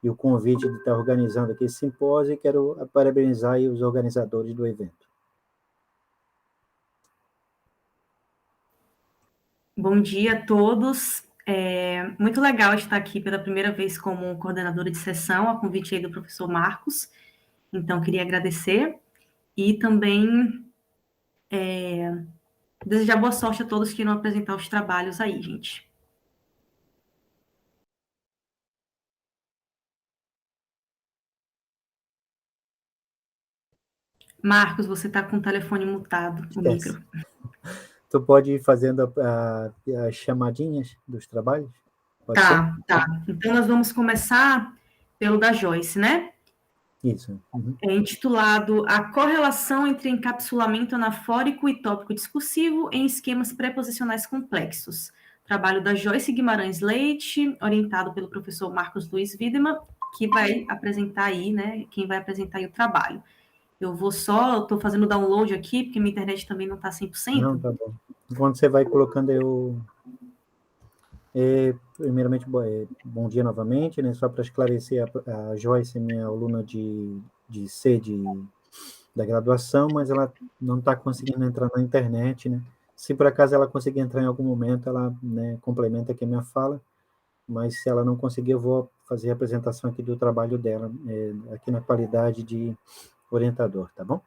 e o convite de estar organizando aqui esse simpósio, e quero parabenizar aí os organizadores do evento. Bom dia a todos. Muito legal estar aqui pela primeira vez como coordenadora de sessão, a convite aí do professor Marcos. Então, queria agradecer e também desejar boa sorte a todos que irão apresentar os trabalhos aí, gente. Marcos, você está com o telefone mutado, o micro. Tu pode ir fazendo as chamadinhas dos trabalhos? Pode ser? Tá. Então, nós vamos começar pelo da Joyce, né? Isso. Uhum. É intitulado A Correlação entre Encapsulamento Anafórico e Tópico Discursivo em Esquemas Preposicionais Complexos. Trabalho da Joyce Guimarães Leite, orientado pelo professor Marcos Luiz Wiedemann, que vai apresentar aí, né? Quem vai apresentar aí o trabalho. Estou fazendo download aqui, porque minha internet também não está 100%. Não, tá bom. Enquanto você vai colocando, primeiramente, bom dia novamente, né? Só para esclarecer, a Joyce é minha aluna de C da graduação, mas ela não está conseguindo entrar na internet, né? Se por acaso ela conseguir entrar em algum momento, ela, né, complementa aqui a minha fala, mas se ela não conseguir, eu vou fazer a apresentação aqui do trabalho dela, aqui na qualidade de orientador, tá bom?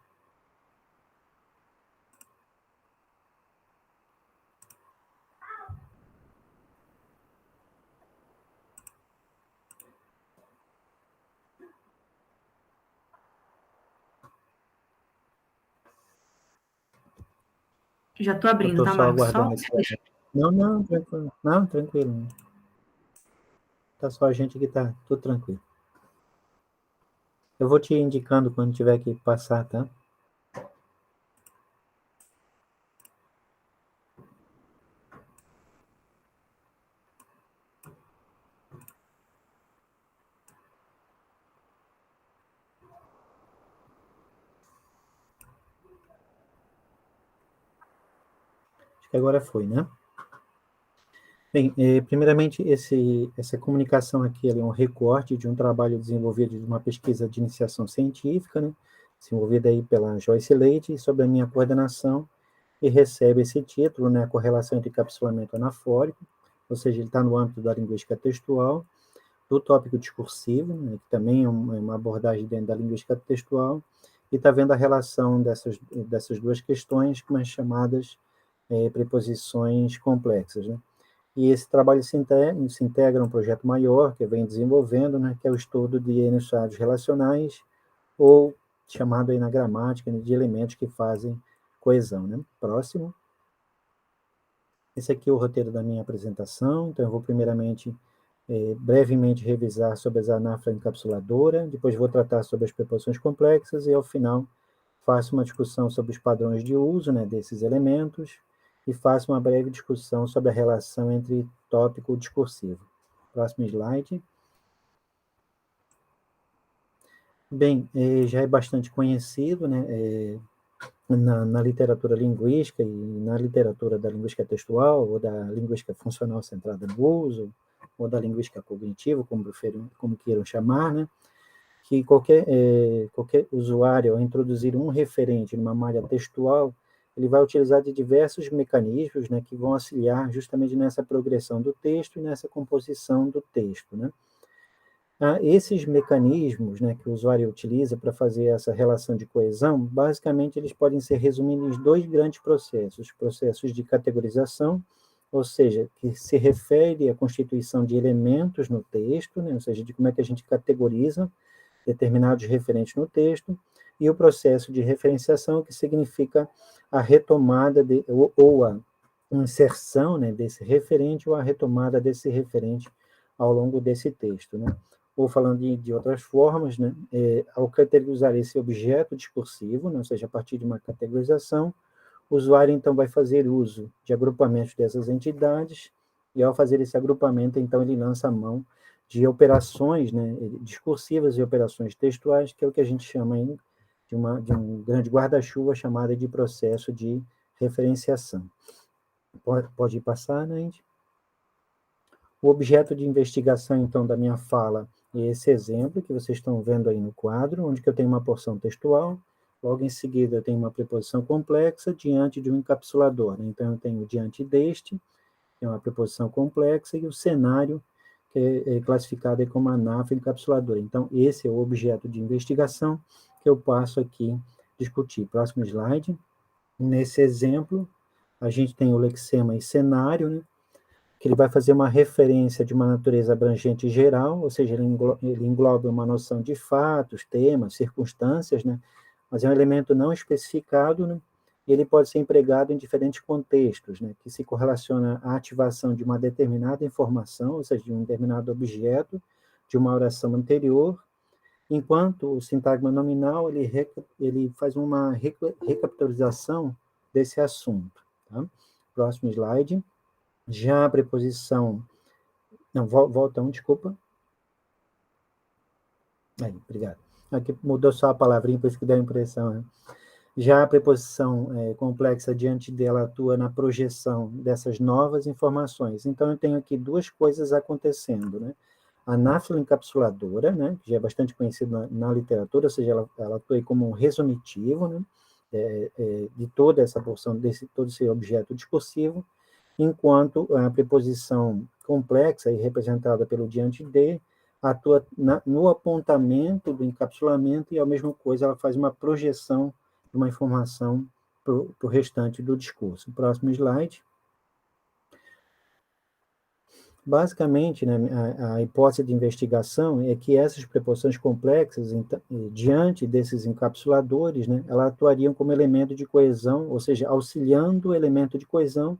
Já estou abrindo, tá, só Marcos? aguardando aqui. Não, tranquilo. Não, tranquilo. Tá só a gente aqui, tá tudo tranquilo. Eu vou te indicando quando tiver que passar, tá? Acho que agora foi, né? Bem, primeiramente, essa comunicação aqui é um recorte de um trabalho desenvolvido de uma pesquisa de iniciação científica, né? Desenvolvida aí pela Joyce Leite, sob a minha coordenação, e recebe esse título, né? A correlação entre encapsulamento anafórico, ou seja, ele está no âmbito da linguística textual, do tópico discursivo, né? Que também é uma abordagem dentro da linguística textual, e está vendo a relação dessas duas questões com as chamadas preposições complexas, né? E esse trabalho se integra a um projeto maior que vem desenvolvendo, né, que é o estudo de enunciados relacionais, ou chamado aí na gramática, né, de elementos que fazem coesão, né? Próximo. Esse aqui é o roteiro da minha apresentação, então eu vou primeiramente, brevemente revisar sobre as anáfora encapsuladora, depois vou tratar sobre as preposições complexas, e ao final faço uma discussão sobre os padrões de uso, né, desses elementos, e faço uma breve discussão sobre a relação entre tópico e discursivo. Próximo slide. Bem, já é bastante conhecido, né, na literatura linguística e na literatura da linguística textual, ou da linguística funcional centrada no uso, ou da linguística cognitiva, como queiram chamar, né, que qualquer usuário, ao introduzir um referente numa malha textual, ele vai utilizar de diversos mecanismos, né, que vão auxiliar justamente nessa progressão do texto e nessa composição do texto, né. Esses mecanismos, né, que o usuário utiliza para fazer essa relação de coesão, basicamente eles podem ser resumidos em dois grandes processos: processos de categorização, ou seja, que se refere à constituição de elementos no texto, né, ou seja, de como é que a gente categoriza determinados referentes no texto, e o processo de referenciação, que significa a retomada ou a inserção, né, desse referente, ou a retomada desse referente ao longo desse texto, né? Ou falando de outras formas, né, ao categorizar esse objeto discursivo, né, ou seja, a partir de uma categorização, o usuário então vai fazer uso de agrupamentos dessas entidades, e ao fazer esse agrupamento, então ele lança a mão de operações, né, discursivas e operações textuais, que é o que a gente chama aí de um grande guarda-chuva chamado de processo de referenciação. Pode passar, Naide? O objeto de investigação, então, da minha fala esse exemplo que vocês estão vendo aí no quadro, onde que eu tenho uma porção textual, logo em seguida eu tenho uma preposição complexa diante de um encapsulador, né? Então eu tenho diante deste, é uma preposição complexa, e o cenário, que é classificado aí como anáfora encapsuladora. Então, esse é o objeto de investigação que eu passo aqui discutir. Próximo slide. Nesse exemplo, a gente tem o lexema e cenário, né, que ele vai fazer uma referência de uma natureza abrangente e geral, ou seja, ele engloba uma noção de fatos, temas, circunstâncias, né, mas é um elemento não especificado, né, e ele pode ser empregado em diferentes contextos, né, que se correlaciona à ativação de uma determinada informação, ou seja, de um determinado objeto, de uma oração anterior, enquanto o sintagma nominal ele faz uma recapitalização desse assunto. Tá? Próximo slide. Já a preposição... Não, volta um, desculpa. Aí, obrigado. Aqui mudou só a palavrinha, por isso que deu a impressão, né? Já a preposição complexa diante dela atua na projeção dessas novas informações. Então, eu tenho aqui duas coisas acontecendo, né? A anáfora encapsuladora, né, que já é bastante conhecida na literatura, ou seja, ela atua como um resumitivo, né, de toda essa porção, todo esse objeto discursivo, enquanto a preposição complexa, e representada pelo diante de, atua no apontamento do encapsulamento e, ao mesmo coisa, ela faz uma projeção de uma informação para o restante do discurso. Próximo slide. Basicamente, né, a hipótese de investigação é que essas preposições complexas, diante desses encapsuladores, né, elas atuariam como elemento de coesão, ou seja, auxiliando o elemento de coesão,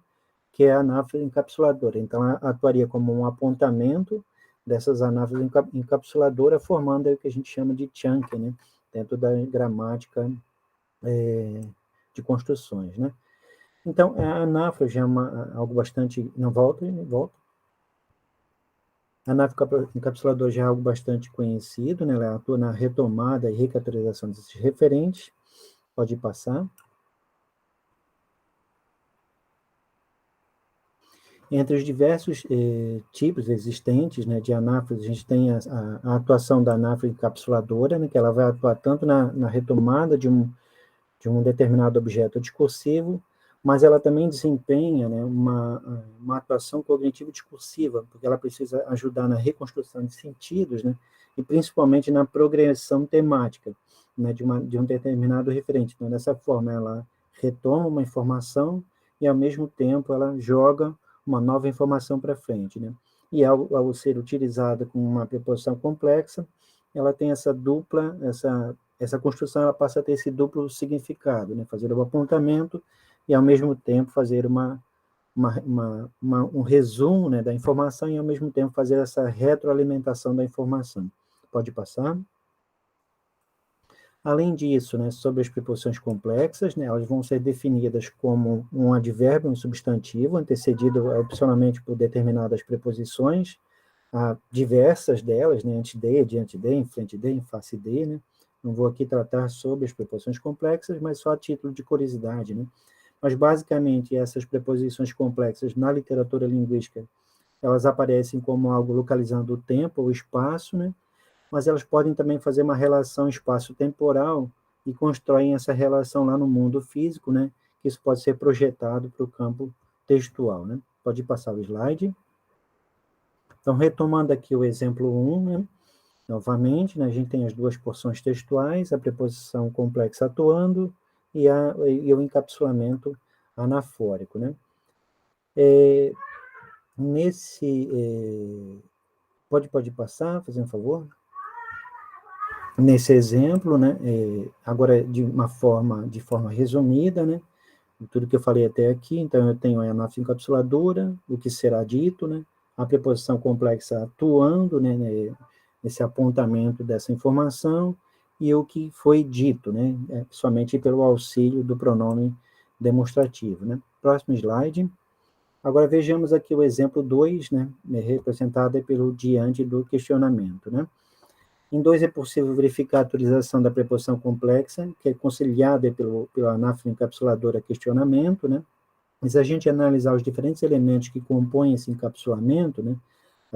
que é a anáfora encapsuladora. Então, ela atuaria como um apontamento dessas anáforas encapsuladoras, formando o que a gente chama de chunk, né, dentro da gramática de construções. Né? Então, a anáfora já é algo bastante... Não, volta. A anáfora encapsuladora já é algo bastante conhecido, né? Ela atua na retomada e recapitalização desses referentes. Pode passar. Entre os diversos tipos existentes, né, de anáforas, a gente tem a atuação da anáfora encapsuladora, né, que ela vai atuar tanto na retomada de um determinado objeto discursivo, mas ela também desempenha, né, uma atuação cognitiva discursiva, porque ela precisa ajudar na reconstrução de sentidos, né, e principalmente na progressão temática, né, de um determinado referente. Então, dessa forma, ela retoma uma informação e, ao mesmo tempo, ela joga uma nova informação para frente. Né? E, ao ser utilizada com uma preposição complexa, ela tem essa dupla, essa construção, ela passa a ter esse duplo significado, né? Fazer um apontamento e, ao mesmo tempo, fazer um resumo, né, da informação e, ao mesmo tempo, fazer essa retroalimentação da informação. Pode passar? Além disso, né, sobre as preposições complexas, né, elas vão ser definidas como um advérbio, um substantivo, antecedido opcionalmente por determinadas preposições, diversas delas, né, antes de, diante de, em frente de, em face de, né. Não vou aqui tratar sobre as preposições complexas, mas só a título de curiosidade, né. Mas, basicamente, essas preposições complexas na literatura linguística, elas aparecem como algo localizando o tempo ou o espaço, né, mas elas podem também fazer uma relação espaço-temporal e constroem essa relação lá no mundo físico, né, que isso pode ser projetado para o campo textual. Né. Pode passar o slide. Então, retomando aqui o exemplo 1, né, novamente, né, a gente tem as duas porções textuais, a preposição complexa atuando e o encapsulamento anafórico. Né. Pode passar, fazendo um favor? Nesse exemplo, né, agora de forma resumida, né, tudo que eu falei até aqui, então eu tenho a anáfora encapsuladora, o que será dito, né, a preposição complexa atuando, né, nesse apontamento dessa informação, e o que foi dito, né, somente pelo auxílio do pronome demonstrativo. Né. Próximo slide. Agora vejamos aqui o exemplo 2, né, representado pelo diante do questionamento. Né. Em 2 é possível verificar a utilização da preposição complexa, que é conciliada pela anáfora encapsuladora questionamento, né? Mas se a gente analisar os diferentes elementos que compõem esse encapsulamento, né,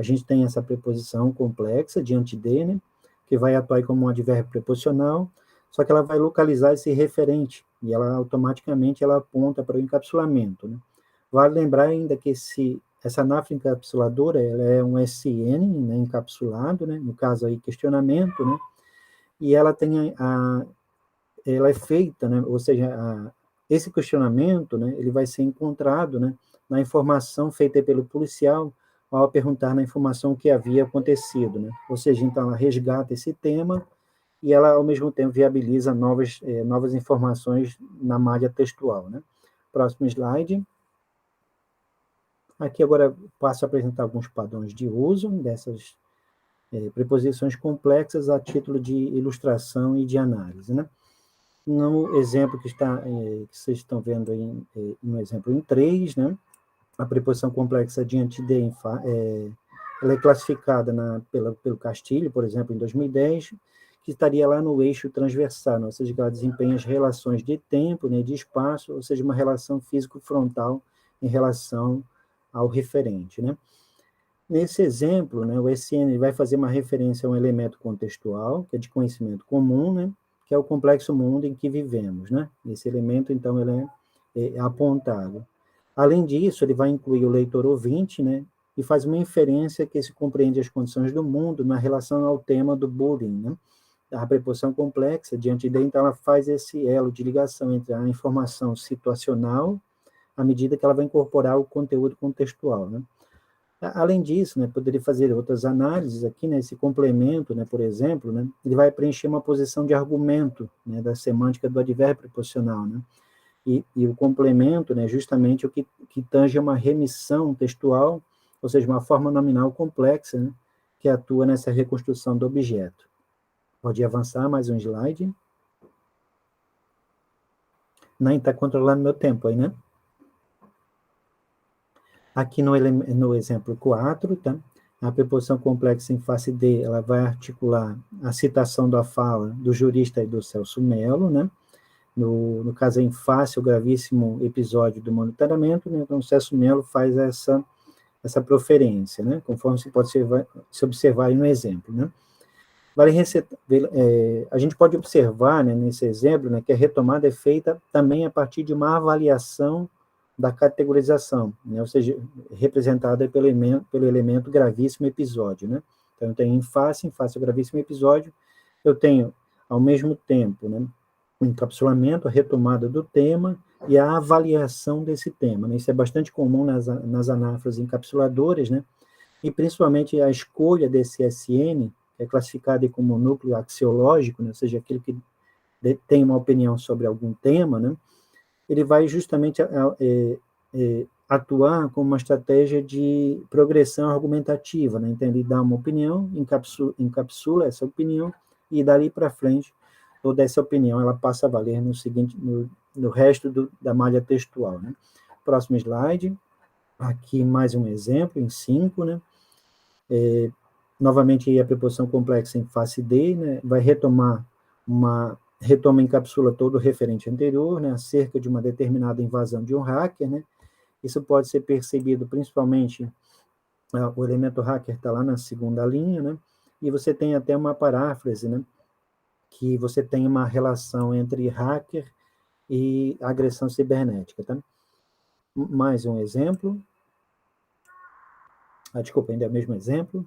a gente tem essa preposição complexa diante de, né, que vai atuar como um advérbio preposicional, só que ela vai localizar esse referente, e ela automaticamente ela aponta para o encapsulamento, né? Vale lembrar ainda que essa anáfora encapsuladora, ela é um SN, né, encapsulado, né, no caso aí questionamento, né, e ela tem ela é feita, né, ou seja, esse questionamento, né, ele vai ser encontrado, né, na informação feita pelo policial ao perguntar na informação o que havia acontecido, né, ou seja, então ela resgata esse tema e ela, ao mesmo tempo, viabiliza novas informações na malha textual, né. Próximo slide. Aqui agora passo a apresentar alguns padrões de uso dessas preposições complexas a título de ilustração e de análise, né. No exemplo que vocês estão vendo aí, no exemplo em 3, né, a preposição complexa diante de, ela é classificada pelo Castilho, por exemplo, em 2010, que estaria lá no eixo transversal, né, ou seja, que ela desempenha as relações de tempo, né, de espaço, ou seja, uma relação físico-frontal em relação ao referente, né. Nesse exemplo, né, o SN vai fazer uma referência a um elemento contextual, que é de conhecimento comum, né, que é o complexo mundo em que vivemos, né? Esse elemento, então, ele é apontado. Além disso, ele vai incluir o leitor ouvinte, né, e faz uma inferência que se compreende as condições do mundo na relação ao tema do bullying, né? A preposição complexa, diante dele, então, ela faz esse elo de ligação entre a informação situacional, à medida que ela vai incorporar o conteúdo contextual, né? Além disso, né, poderia fazer outras análises aqui, né, esse complemento, né, por exemplo, né, ele vai preencher uma posição de argumento, né, da semântica do advérbio preposicional, né, e o complemento, né, justamente o que tange uma remissão textual, ou seja, uma forma nominal complexa, né, que atua nessa reconstrução do objeto. Pode avançar mais um slide. Nem está controlando meu tempo aí, né? Aqui no exemplo 4, tá? A preposição complexa em face D, ela vai articular a citação da fala do jurista e do Celso Mello, né? No caso, em face ao gravíssimo episódio do monitoramento, né? Então, o Celso Mello faz essa proferência, né? Conforme se pode se observar aí no exemplo, né? A gente pode observar, né, nesse exemplo, né, que a retomada é feita também a partir de uma avaliação da categorização, né, ou seja, representada pelo elemento gravíssimo episódio, né? Então, eu tenho em face ao gravíssimo episódio, eu tenho, ao mesmo tempo, né, o encapsulamento, a retomada do tema e a avaliação desse tema, né? Isso é bastante comum nas anáforas encapsuladoras, né? E principalmente a escolha desse SN, que é classificado como núcleo axiológico, né? Ou seja, aquele que tem uma opinião sobre algum tema, né? Ele vai justamente atuar como uma estratégia de progressão argumentativa, né? Então, ele dá uma opinião, encapsula essa opinião, e dali para frente, toda essa opinião ela passa a valer no resto da malha textual, né? Próximo slide. Aqui mais um exemplo, em 5, né? Novamente, a preposição complexa em face D, né? Vai retoma encapsula todo o referente anterior, né, acerca de uma determinada invasão de um hacker, né? Isso pode ser percebido principalmente, o elemento hacker está lá na segunda linha, né? E você tem até uma paráfrase, né? Que você tem uma relação entre hacker e agressão cibernética, tá? Mais um exemplo. Desculpa, ainda é o mesmo exemplo.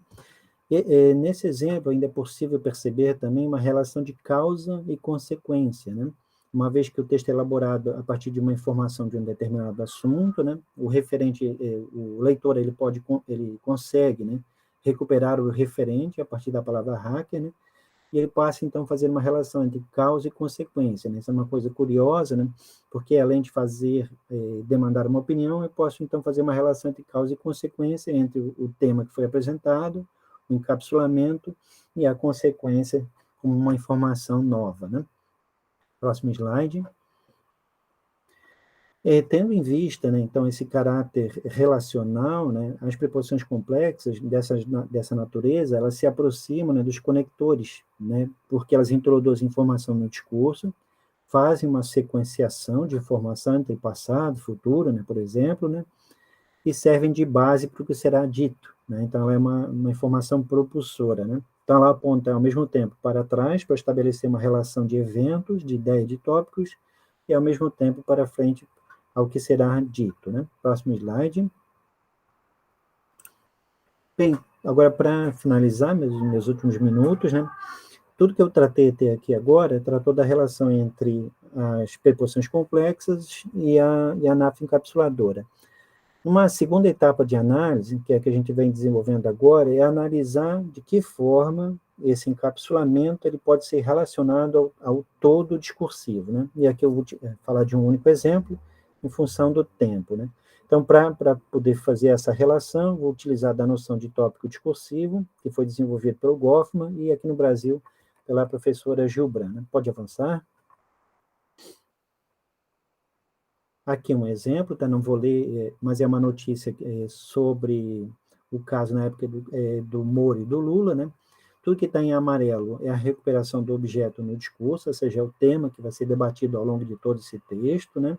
Nesse exemplo, ainda é possível perceber também uma relação de causa e consequência, né? Uma vez que o texto é elaborado a partir de uma informação de um determinado assunto, né? O referente, o leitor, ele consegue, né, recuperar o referente a partir da palavra hacker, né? E ele passa, então, a fazer uma relação entre causa e consequência, né? Isso é uma coisa curiosa, né? Porque, além de demandar uma opinião, eu posso, então, fazer uma relação entre causa e consequência entre o tema que foi apresentado, o encapsulamento e a consequência como uma informação nova, né? Próximo slide. Tendo em vista, né, então, esse caráter relacional, né, as preposições complexas dessa natureza, elas se aproximam, né, dos conectores, né, porque elas introduzem informação no discurso, fazem uma sequenciação de informação entre passado e futuro, né, por exemplo, né, e servem de base para o que será dito, né? Então, ela é uma informação propulsora, né? Então, ela aponta, ao mesmo tempo, para trás, para estabelecer uma relação de eventos, de ideias, de tópicos, e, ao mesmo tempo, para frente, ao que será dito, né? Próximo slide. Bem, agora, para finalizar, meus últimos minutos, né? Tudo que eu tratei até aqui agora tratou da relação entre as preposições complexas e a anáfora encapsuladora. Uma segunda etapa de análise, que é a que a gente vem desenvolvendo agora, é analisar de que forma esse encapsulamento ele pode ser relacionado ao todo discursivo, né? E aqui eu vou falar de um único exemplo, em função do tempo, né? Então, para poder fazer essa relação, vou utilizar da noção de tópico discursivo, que foi desenvolvido pelo Goffman, e aqui no Brasil, pela professora Gilbran, né? Pode avançar? Aqui um exemplo, tá? Não vou ler, mas é uma notícia sobre o caso na época do Moro e do Lula, né? Tudo que está em amarelo é a recuperação do objeto no discurso, ou seja, é o tema que vai ser debatido ao longo de todo esse texto, né?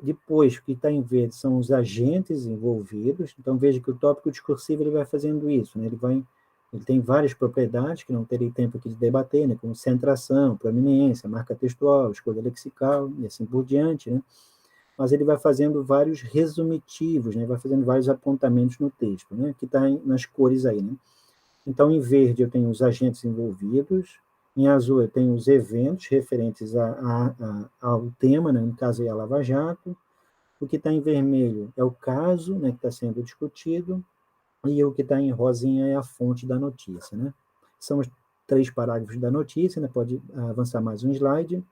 Depois, o que está em verde são os agentes envolvidos, então veja que o tópico discursivo ele vai fazendo isso, né? Ele tem várias propriedades que não terei tempo aqui de debater, né? Como centração, proeminência, marca textual, escolha lexical e assim por diante, né? Mas ele vai fazendo vários resumitivos, né? Vai fazendo vários apontamentos no texto, né? Que está nas cores aí, né? Então, em verde eu tenho os agentes envolvidos, em azul eu tenho os eventos referentes ao tema, né? No caso é a Lava Jato, o que está em vermelho é o caso, né? Que está sendo discutido, e o que está em rosinha é a fonte da notícia, né? São os 3 parágrafos da notícia, né? Pode avançar mais um slide.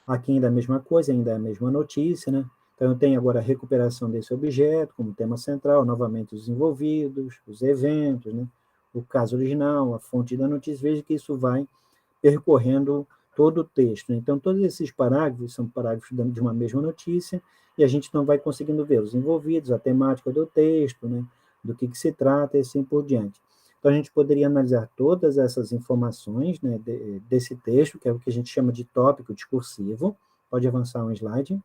Aqui ainda é a mesma coisa, ainda é a mesma notícia, né? Então, eu tenho agora a recuperação desse objeto como tema central, novamente os envolvidos, os eventos, né? O caso original, a fonte da notícia. Veja que isso vai percorrendo todo o texto. Então, todos esses parágrafos são parágrafos de uma mesma notícia e a gente não vai conseguindo ver os envolvidos, a temática do texto, né? Do que se trata e assim por diante. Então, a gente poderia analisar todas essas informações, né, desse texto, que é o que a gente chama de tópico discursivo. Pode avançar um slide.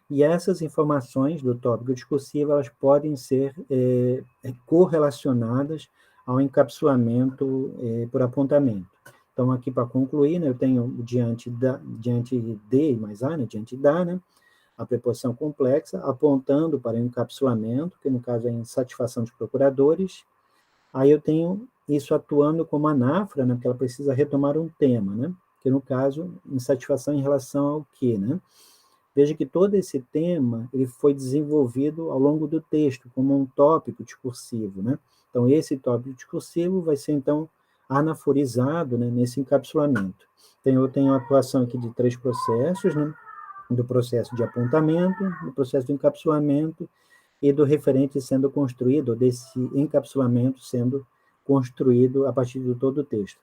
E essas informações do tópico discursivo, elas podem ser correlacionadas ao encapsulamento por apontamento. Então, aqui para concluir, né, eu tenho diante de mais a, né, diante da, né, a preposição complexa, apontando para o encapsulamento, que no caso é insatisfação de procuradores. Aí eu tenho isso atuando como anáfora, né, porque ela precisa retomar um tema, né, que no caso, insatisfação em relação ao quê, né? Veja que todo esse tema ele foi desenvolvido ao longo do texto, como um tópico discursivo, né? Então, esse tópico discursivo vai ser, então, anaforizado, né, nesse encapsulamento. Então, eu tenho a atuação aqui de 3 processos, né? Do processo de apontamento, do processo de encapsulamento e do referente sendo construído, desse encapsulamento sendo construído a partir de todo o texto.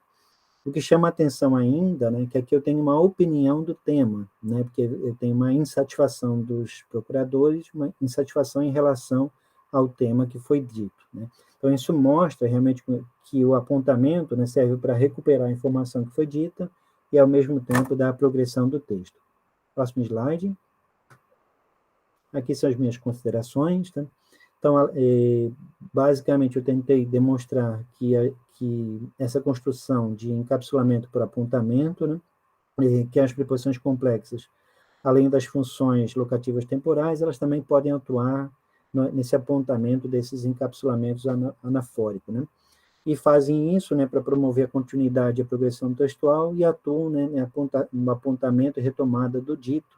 O que chama a atenção ainda, né, que aqui eu tenho uma opinião do tema, né, porque eu tenho uma insatisfação dos procuradores, uma insatisfação em relação ao tema que foi dito, né. Então, isso mostra realmente que o apontamento, né, serve para recuperar a informação que foi dita e, ao mesmo tempo, dar a progressão do texto. Próximo slide. Aqui são as minhas considerações, tá? Então, basicamente, eu tentei demonstrar que essa construção de encapsulamento por apontamento, né, que as preposições complexas, além das funções locativas temporais, elas também podem atuar nesse apontamento desses encapsulamentos anafóricos, né? E fazem isso, né, para promover a continuidade e a progressão textual e atuam, né, no apontamento e retomada do dito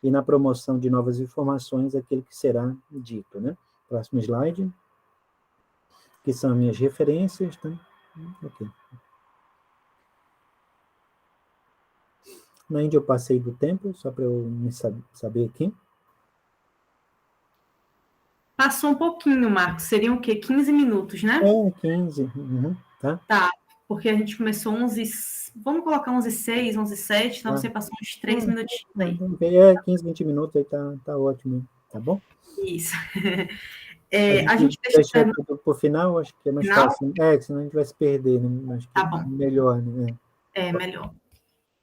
e na promoção de novas informações, aquilo que será dito, né? Próximo slide, que são minhas referências, tá? Ok. Na Índia eu passei do tempo, só para eu me saber aqui. Passou um pouquinho, Marcos. Seriam o quê? 15 minutos, né? 15. Tá. Tá, porque a gente começou 11... Vamos colocar 11h06, 11h07, então você passou uns 3 minutinhos aí. 15, 20 minutos aí tá ótimo, tá bom? Isso. A gente deixa tudo por final, acho que é mais fácil. Senão a gente vai se perder, né? Acho que tá bom. Melhor, né? Melhor.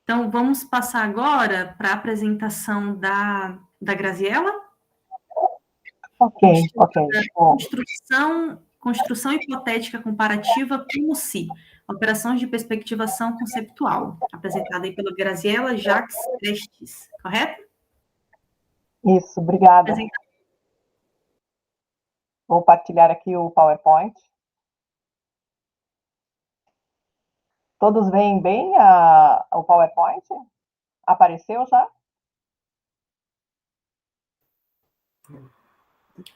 Então, vamos passar agora para a apresentação da Graziela. Ok. Construção hipotética comparativa como se. Operações de perspectivação conceptual, apresentada aí pela Graziela Jacques Prestes, correto? Isso, obrigada. Vou partilhar aqui o PowerPoint. Todos veem bem o PowerPoint? Apareceu já?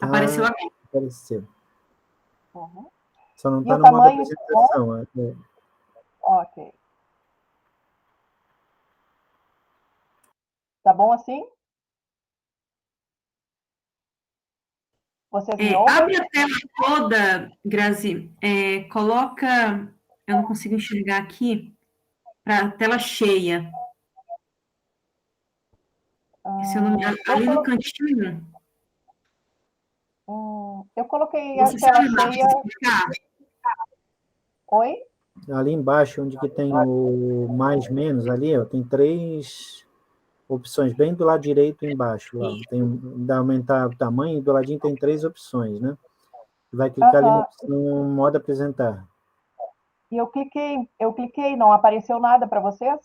Apareceu aqui. Apareceu. Uhum. Só não E está o no modo tamanho apresentação. Ok. Tá bom assim? Vocês me ouvem? Abre a tela toda, Grazi. Coloca... Eu não consigo enxergar aqui. Para a tela cheia. Se eu não me... Ali no cantinho... Eu coloquei Você a tela sabe, Marcos, cheia. explicar? Oi? Ali embaixo, onde que tem o mais menos, ali, ó, tem 3 opções, bem do lado direito embaixo. Lá. Tem aumentar o tamanho, e do ladinho tem 3 opções, né? Vai clicar ali na opção modo apresentar. E eu cliquei, não apareceu nada para vocês?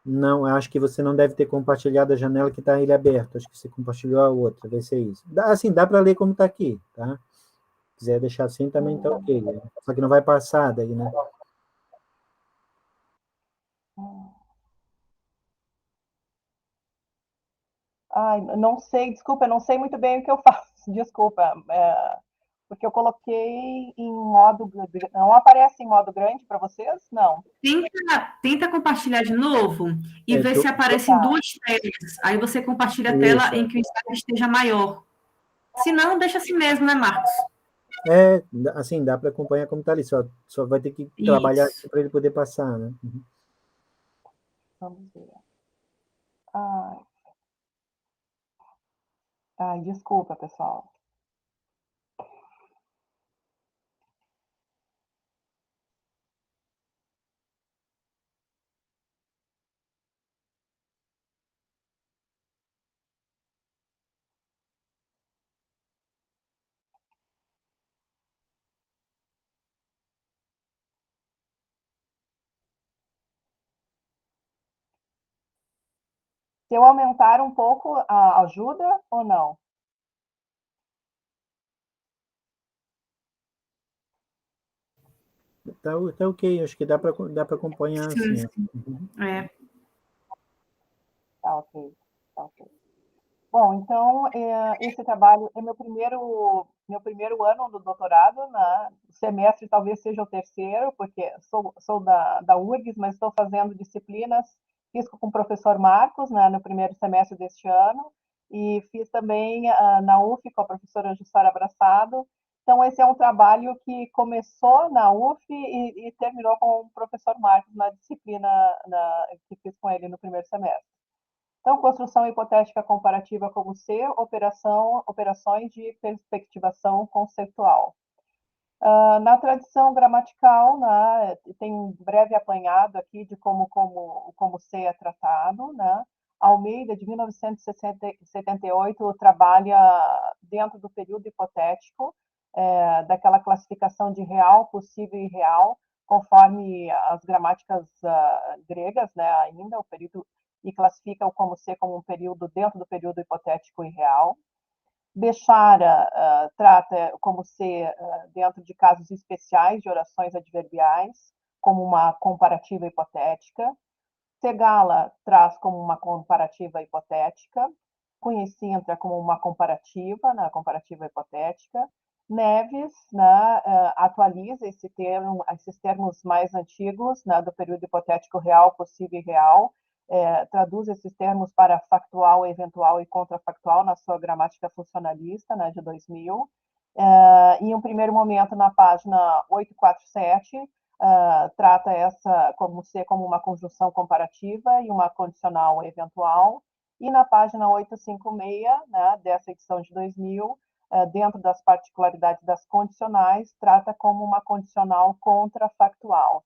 Não, acho que você não deve ter compartilhado a janela que está ele aberto. Acho que você compartilhou a outra, deve ser isso. Dá para ler como está aqui, tá? Se quiser deixar assim, também está ok. Né? Só que não vai passar daí, né? Ai, não sei, desculpa, eu não sei muito bem o que eu faço, desculpa. Porque eu coloquei em modo... Não aparece em modo grande para vocês? Não. Tenta compartilhar de novo e ver se aparecem 2 telas. Aí você compartilha a tela em que o slide esteja maior. Se não, deixa assim mesmo, né, Marcos? Assim, dá para acompanhar como está ali. Só vai ter que trabalhar para ele poder passar, né? Uhum. Vamos ver. Ai, desculpa, pessoal. Se eu aumentar um pouco, ajuda ou não? Tá ok, acho que dá para acompanhar Sim, assim. sim. Tá ok. Bom, então, esse trabalho é meu primeiro ano do doutorado, né? O semestre talvez seja o terceiro, porque sou da URGS, mas estou fazendo disciplinas, fiz com o professor Marcos, né, no primeiro semestre deste ano, e fiz também na UF com a professora Jussara Abraçado. Então, esse é um trabalho que começou na UF e terminou com o professor Marcos na disciplina que fiz com ele no primeiro semestre. Então, construção hipotética comparativa como C, operações de perspectivação conceitual. Na tradição gramatical, né, tem um breve apanhado aqui de como C é tratado. Né? Almeida, de 1978, trabalha dentro do período hipotético, daquela classificação de real, possível e irreal, conforme as gramáticas gregas, né, ainda, o período, e classifica o como C como um período dentro do período hipotético e real. Bechara trata como C dentro de casos especiais de orações adverbiais, como uma comparativa hipotética. Segala traz como uma comparativa hipotética. Cunha e Sintra como uma comparativa, na comparativa hipotética. Neves, né, atualiza esses termos mais antigos, né, do período hipotético real, possível e real, traduz esses termos para factual, eventual e contrafactual na sua gramática funcionalista, né, de 2000. Em um primeiro momento, na página 847, trata essa como C como uma conjunção comparativa e uma condicional eventual. E na página 856, né, dessa edição de 2000, dentro das particularidades das condicionais, trata como uma condicional contrafactual.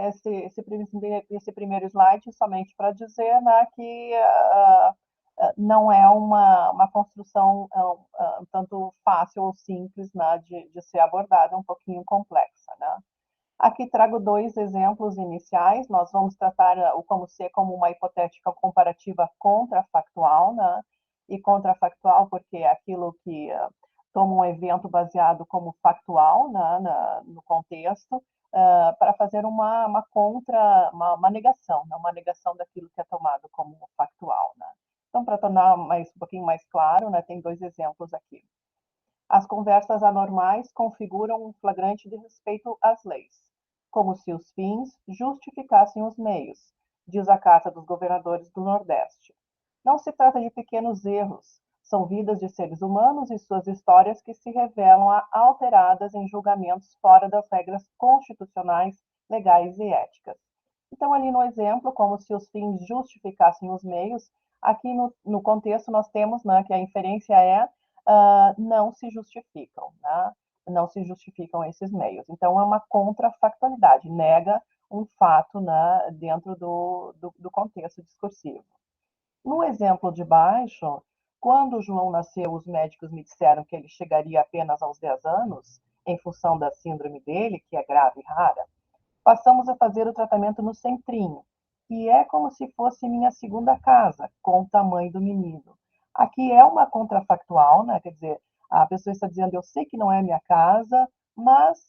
Esse primeiro slide, somente para dizer, né, que não é uma construção tanto fácil ou simples, né, de ser abordada, um pouquinho complexa, né? Aqui trago 2 exemplos iniciais. Nós vamos tratar o como ser como uma hipotética comparativa contrafactual, né? E contrafactual porque é aquilo que toma um evento baseado como factual, né, no contexto, para fazer uma negação, né? Uma negação daquilo que é tomado como factual, né? Então, para tornar um pouquinho mais claro, né, tem 2 exemplos aqui. As conversas anormais configuram um flagrante desrespeito às leis, como se os fins justificassem os meios, diz a Carta dos Governadores do Nordeste. Não se trata de pequenos erros, são vidas de seres humanos e suas histórias que se revelam alteradas em julgamentos fora das regras constitucionais, legais e éticas. Então, ali no exemplo, como se os fins justificassem os meios, aqui no contexto nós temos, né, que a inferência é não se justificam, né? Não se justificam esses meios. Então, é uma contrafactualidade, nega um fato, né, dentro do contexto discursivo. No exemplo de baixo, quando João nasceu, os médicos me disseram que ele chegaria apenas aos 10 anos, em função da síndrome dele, que é grave e rara. Passamos a fazer o tratamento no centrinho, que é como se fosse minha segunda casa, com o tamanho do menino. Aqui é uma contrafactual, né? Quer dizer, a pessoa está dizendo, eu sei que não é minha casa, mas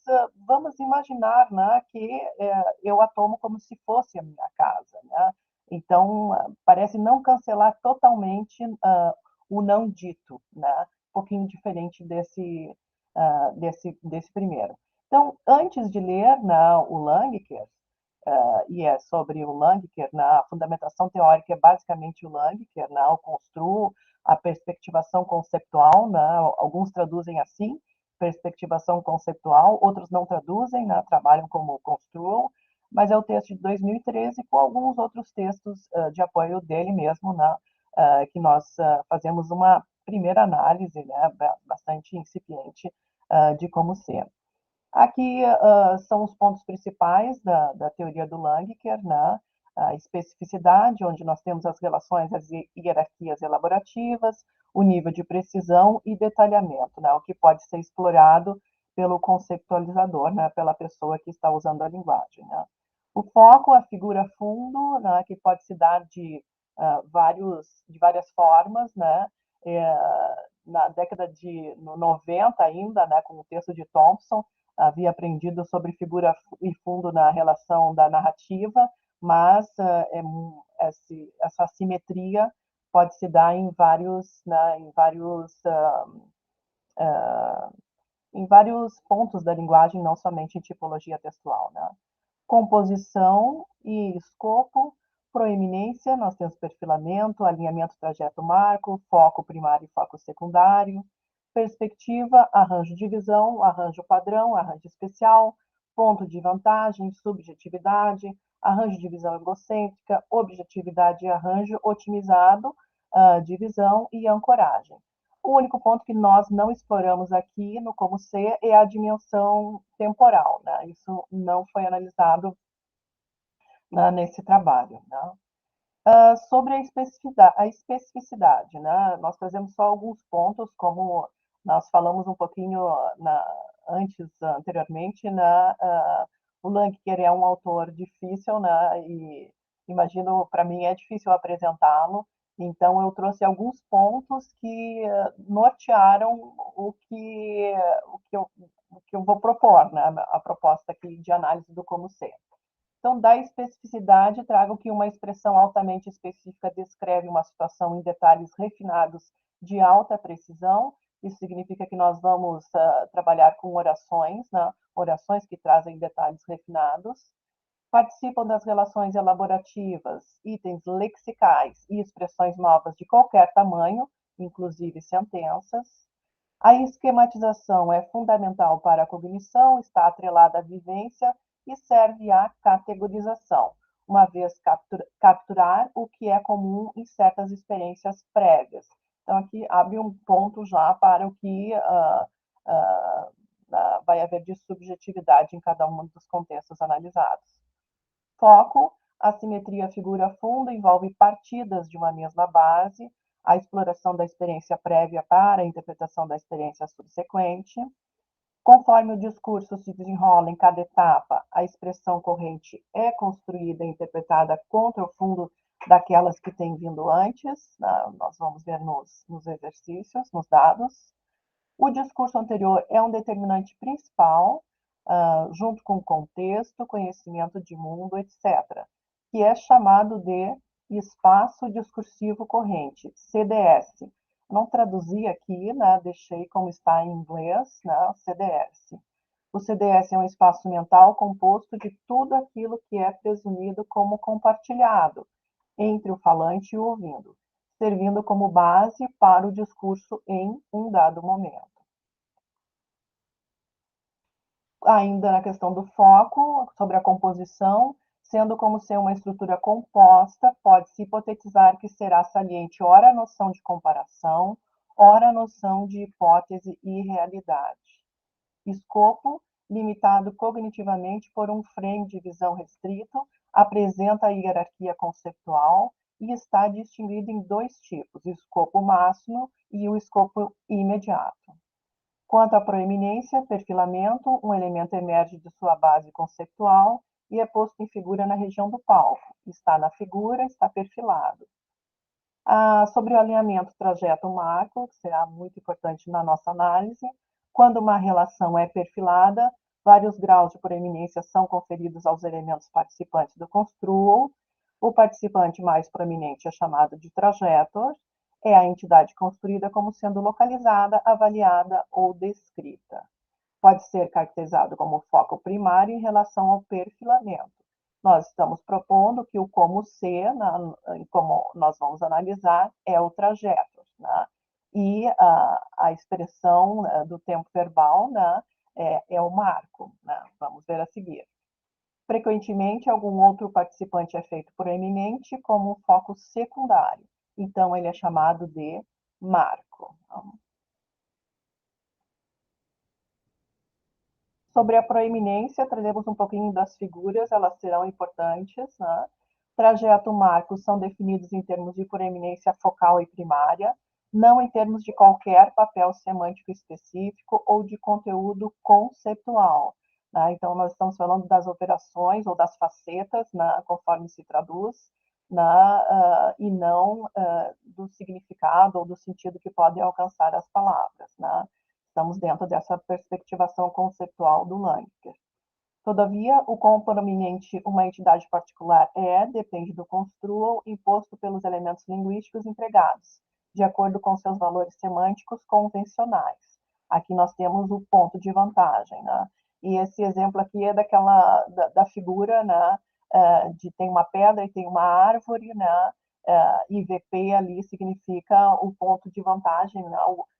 vamos imaginar, né, que eu a tomo como se fosse a minha casa, né? Então, parece não cancelar totalmente o não dito, né? Um pouquinho diferente desse primeiro. Então, antes de ler o Langker, e é sobre o Langker, a fundamentação teórica é basicamente o Langker, o construo, a perspectivação conceitual, alguns traduzem assim, perspectivação conceitual, outros não traduzem, trabalham como construo, mas é o texto de 2013 com alguns outros textos de apoio dele mesmo, que nós fazemos uma primeira análise, bastante incipiente de como ser. Aqui são os pontos principais da teoria do Langker, a especificidade, onde nós temos as relações, as hierarquias elaborativas, o nível de precisão e detalhamento, o que pode ser explorado pelo conceptualizador, pela pessoa que está usando a linguagem. O foco, a figura fundo, que pode se dar de várias formas, na década de 90 ainda, com o texto de Thompson, havia aprendido sobre figura e fundo na relação da narrativa, mas essa simetria pode se dar em vários pontos da linguagem, não somente em tipologia textual. Composição e escopo, proeminência, nós temos perfilamento, alinhamento, trajeto, marco, foco primário e foco secundário, perspectiva, arranjo de visão, arranjo padrão, arranjo especial, ponto de vantagem, subjetividade, arranjo de visão egocêntrica, objetividade e arranjo otimizado, divisão e ancoragem. O único ponto que nós não exploramos aqui no como ser é a dimensão temporal, Isso não foi analisado nesse trabalho. Sobre a especificidade, nós trazemos só alguns pontos, como nós falamos um pouquinho anteriormente, o Langker é um autor difícil, e imagino, para mim é difícil apresentá-lo, então eu trouxe alguns pontos que nortearam o que eu vou propor, a proposta aqui de análise do como ser. Então, da especificidade, trago que uma expressão altamente específica descreve uma situação em detalhes refinados de alta precisão. Isso significa que nós vamos trabalhar com orações, orações que trazem detalhes refinados. Participam das relações elaborativas, itens lexicais e expressões novas de qualquer tamanho, inclusive sentenças. A esquematização é fundamental para a cognição, está atrelada à vivência e serve à categorização, uma vez capturar o que é comum em certas experiências prévias. Então, aqui abre um ponto já para o que vai haver de subjetividade em cada um dos contextos analisados. Foco, a simetria figura fundo envolve partidas de uma mesma base, a exploração da experiência prévia para a interpretação da experiência subsequente. Conforme o discurso se desenrola em cada etapa, a expressão corrente é construída e interpretada contra o fundo daquelas que têm vindo antes, nós vamos ver nos exercícios, nos dados. O discurso anterior é um determinante principal, junto com contexto, conhecimento de mundo, etc., que é chamado de espaço discursivo corrente, CDS. Não traduzi aqui, né, deixei como está em inglês, né, CDS. O CDS é um espaço mental composto de tudo aquilo que é presumido como compartilhado entre o falante e o ouvindo, servindo como base para o discurso em um dado momento. Ainda na questão do foco, sobre a composição, sendo como ser uma estrutura composta, pode-se hipotetizar que será saliente ora a noção de comparação, ora a noção de hipótese e realidade. Escopo, limitado cognitivamente por um frame de visão restrito, apresenta a hierarquia conceitual e está distinguido em dois tipos, o escopo máximo e o escopo imediato. Quanto à proeminência, perfilamento, um elemento emerge de sua base conceitual e é posto em figura na região do palco. Está na figura, está perfilado. Sobre o alinhamento trajeto-marco, que será muito importante na nossa análise, quando uma relação é perfilada, vários graus de proeminência são conferidos aos elementos participantes do construo. O participante mais proeminente é chamado de trajetor, é a entidade construída como sendo localizada, avaliada ou descrita. Pode ser caracterizado como foco primário em relação ao perfilamento. Nós estamos propondo que o como C, como nós vamos analisar, é o trajeto, né? E a expressão do tempo verbal, né, é o marco, né? Vamos ver a seguir. Frequentemente, algum outro participante é feito proeminente como um foco secundário. Então, ele é chamado de marco. Sobre a proeminência, trazemos um pouquinho das figuras, elas serão importantes, né? Trajeto marco são definidos em termos de proeminência focal e primária, não em termos de qualquer papel semântico específico ou de conteúdo conceitual. Né? Então, nós estamos falando das operações ou das facetas, né, conforme se traduz, né, e não do significado ou do sentido que podem alcançar as palavras. Né? Estamos dentro dessa perspectivação conceitual do Langer. Todavia, o quão proeminente uma entidade particular depende do construo imposto pelos elementos linguísticos empregados, de acordo com seus valores semânticos convencionais. Aqui nós temos o ponto de vantagem, né? E esse exemplo aqui é da figura, né, de tem uma pedra e tem uma árvore, né, e VP ali significa o ponto de vantagem, né,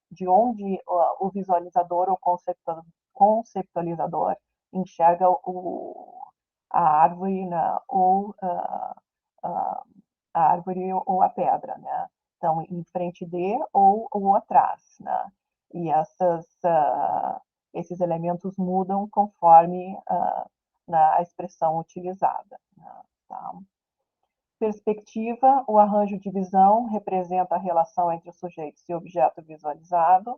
de onde o visualizador ou conceptualizador enxerga a árvore, né, ou a árvore ou a pedra, né? Então, em frente de ou atrás, né? E esses elementos mudam conforme a expressão utilizada. Né? Tá? Perspectiva, o arranjo de visão representa a relação entre os sujeitos e o objeto visualizado.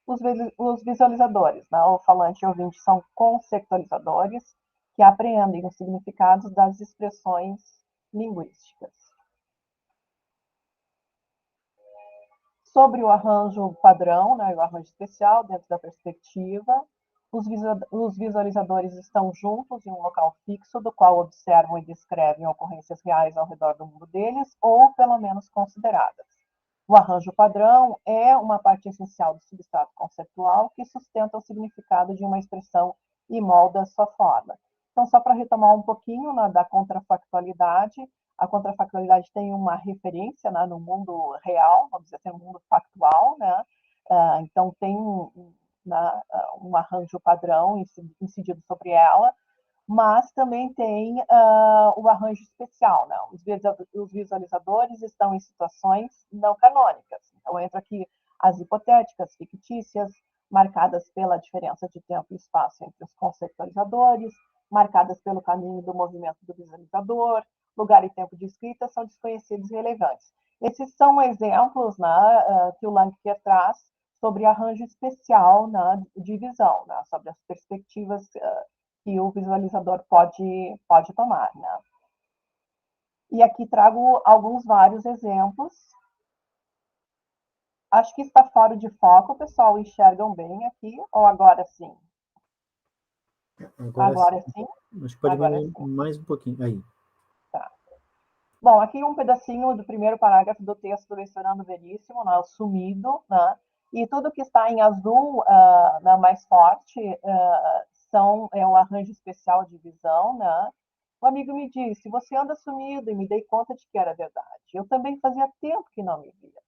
Os visualizadores, né, o falante e o ouvinte, são conceptualizadores que apreendem os significados das expressões linguísticas. Sobre o arranjo padrão, né, o arranjo especial, dentro da perspectiva, os visualizadores estão juntos em um local fixo, do qual observam e descrevem ocorrências reais ao redor do mundo deles, ou pelo menos consideradas. O arranjo padrão é uma parte essencial do substrato conceitual que sustenta o significado de uma expressão e molda sua forma. Então, só para retomar um pouquinho, né, da contrafactualidade, a contrafactualidade tem uma referência, né, no mundo real, vamos dizer assim, no mundo factual, né? Então tem um arranjo padrão incidido sobre ela, mas também tem o arranjo especial. Né? Os visualizadores estão em situações não canônicas. Então, entra aqui as hipotéticas, fictícias, marcadas pela diferença de tempo e espaço entre os conceitualizadores, marcadas pelo caminho do movimento do visualizador, lugar e tempo de escrita são desconhecidos e relevantes. Esses são exemplos, né, que o Langker traz sobre arranjo especial na divisão, né, sobre as perspectivas que o visualizador pode tomar. Né. E aqui trago vários exemplos. Acho que está fora de foco, pessoal, enxergam bem aqui, ou agora sim? Agora sim? Acho que pode Agora diminuir sim. mais um pouquinho. Aí. Tá. Bom, aqui um pedacinho do primeiro parágrafo do texto do Fernando Veríssimo, né, o sumido, né, e tudo que está em azul mais forte é um arranjo especial de visão. Né. O amigo me disse, você anda sumido, e me dei conta de que era verdade. Eu também fazia tempo que não me via.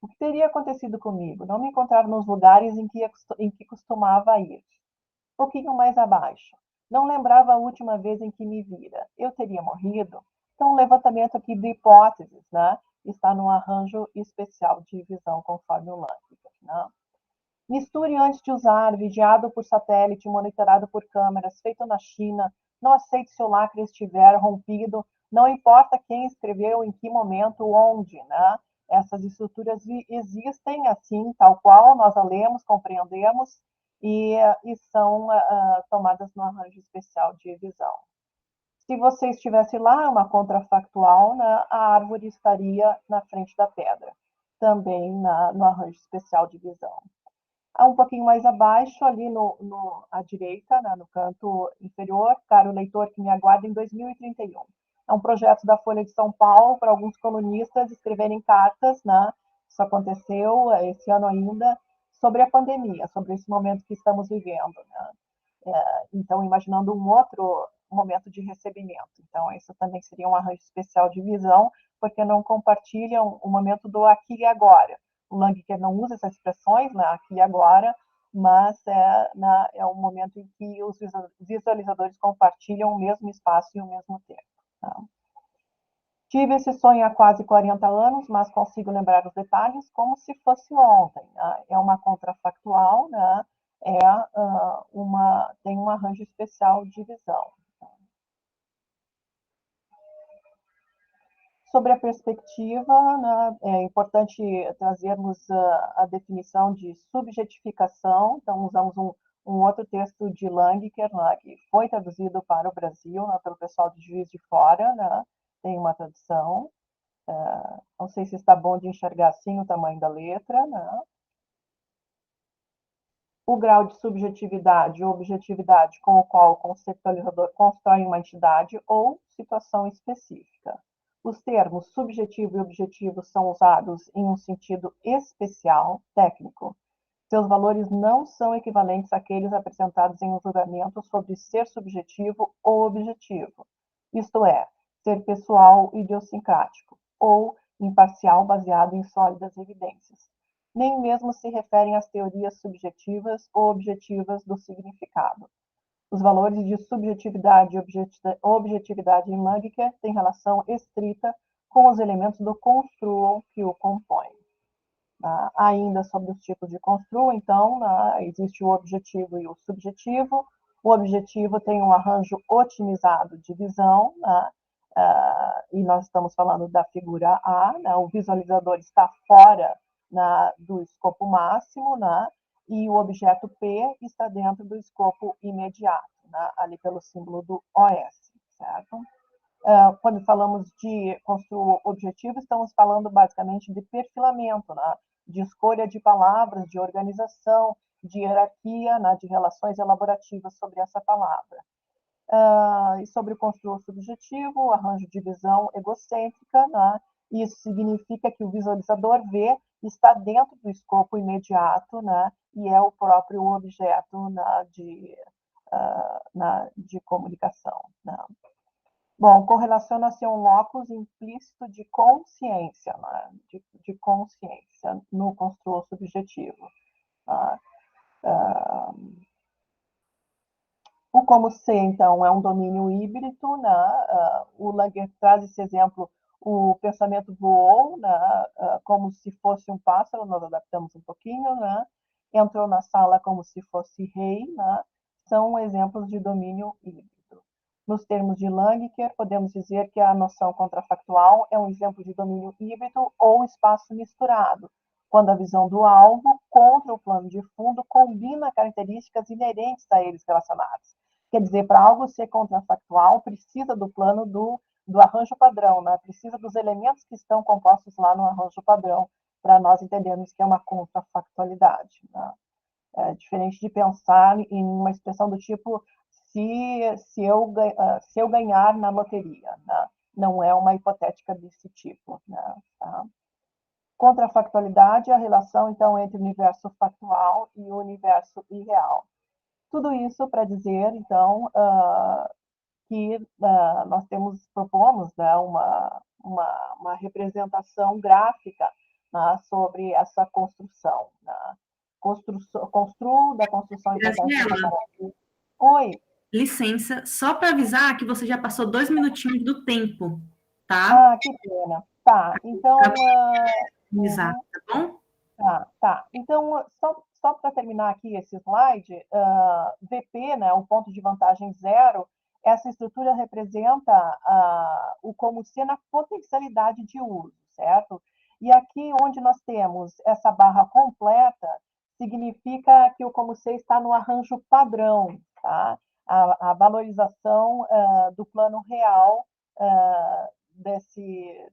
O que teria acontecido comigo? Não me encontrar nos lugares em que costumava ir. Um pouquinho mais abaixo. Não lembrava a última vez em que me vira. Eu teria morrido? Então, um levantamento aqui de hipóteses, né? Está no arranjo especial de visão conforme o Lankiger. Né? Misture antes de usar, vigiado por satélite, monitorado por câmeras, feito na China. Não aceite se o lacre estiver rompido. Não importa quem escreveu, em que momento, onde. Né? Essas estruturas existem assim, tal qual, nós a lemos, compreendemos, e são tomadas no arranjo especial de visão. Se você estivesse lá, uma contrafactual, né, a árvore estaria na frente da pedra, também no arranjo especial de visão. Um pouquinho mais abaixo, ali à direita, né, no canto inferior, caro leitor que me aguarda em 2031. É um projeto da Folha de São Paulo para alguns colunistas escreverem cartas, né, isso aconteceu esse ano ainda, sobre a pandemia, sobre esse momento que estamos vivendo. Né. Então, imaginando um outro momento de recebimento. Então, isso também seria um arranjo especial de visão, porque não compartilham o momento do aqui e agora. O Langker não usa essas expressões, né, aqui e agora, mas é o momento em que os visualizadores compartilham o mesmo espaço e o mesmo tempo. Tá? Tive esse sonho há quase 40 anos, mas consigo lembrar os detalhes como se fosse ontem. Né? É uma contrafactual, né? Tem um arranjo especial de visão. Sobre a perspectiva, né, é importante trazermos a definição de subjetificação. Então, usamos um outro texto de Langker, né, que foi traduzido para o Brasil, né, pelo pessoal de Juiz de Fora, né, tem uma tradução. Não sei se está bom de enxergar assim o tamanho da letra. Né. O grau de subjetividade ou objetividade com o qual o conceptualizador constrói uma entidade ou situação específica. Os termos subjetivo e objetivo são usados em um sentido especial, técnico. Seus valores não são equivalentes àqueles apresentados em um julgamento sobre ser subjetivo ou objetivo, isto é, ser pessoal idiosincrático, ou imparcial baseado em sólidas evidências. Nem mesmo se referem às teorias subjetivas ou objetivas do significado. Os valores de subjetividade e objetividade em Langker têm relação estrita com os elementos do construo que o compõem. Ainda sobre os tipos de construo, então, existe o objetivo e o subjetivo. O objetivo tem um arranjo otimizado de visão, e nós estamos falando da figura A, o visualizador está fora do escopo máximo, e o objeto P está dentro do escopo imediato, ali pelo símbolo do OS, certo? Quando falamos de construir objetivo, estamos falando basicamente de perfilamento, de escolha de palavras, de organização, de hierarquia, de relações elaborativas sobre essa palavra. E sobre o construtor subjetivo, o arranjo de visão egocêntrica, isso significa que o visualizador vê está dentro do escopo imediato, e é o próprio objeto de comunicação. Bom, correlaciona-se a um locus implícito de consciência, de consciência no construtor subjetivo. O como ser, então, é um domínio híbrido. O Langker traz esse exemplo, o pensamento voou, como se fosse um pássaro, nós adaptamos um pouquinho, entrou na sala como se fosse rei, são exemplos de domínio híbrido. Nos termos de Langecker, podemos dizer que a noção contrafactual é um exemplo de domínio híbrido ou espaço misturado, quando a visão do alvo contra o plano de fundo combina características inerentes a eles relacionados. Quer dizer, para algo ser contrafactual, precisa do plano do arranjo padrão, né? Precisa dos elementos que estão compostos lá no arranjo padrão, para nós entendermos que é uma contrafactualidade. Né? É diferente de pensar em uma expressão do tipo se eu ganhar na loteria. Né? Não é uma hipotética desse tipo. Né? Tá? Contrafactualidade é a relação, então, entre o universo factual e o universo irreal. Tudo isso para dizer, então, que nós propomos né, uma representação gráfica né, sobre essa construção. Né? Construo da construção Graziela, Oi. licença, só para avisar que você já passou 2 minutinhos do tempo, tá? Ah, que pena. Tá, então... Avisar, tá bom? Tá. Então, só para terminar aqui esse slide, VP, né, o ponto de vantagem zero, essa estrutura representa o como ser na potencialidade de uso, certo? E aqui onde nós temos essa barra completa, significa que o como ser está no arranjo padrão, tá? A valorização do plano real desse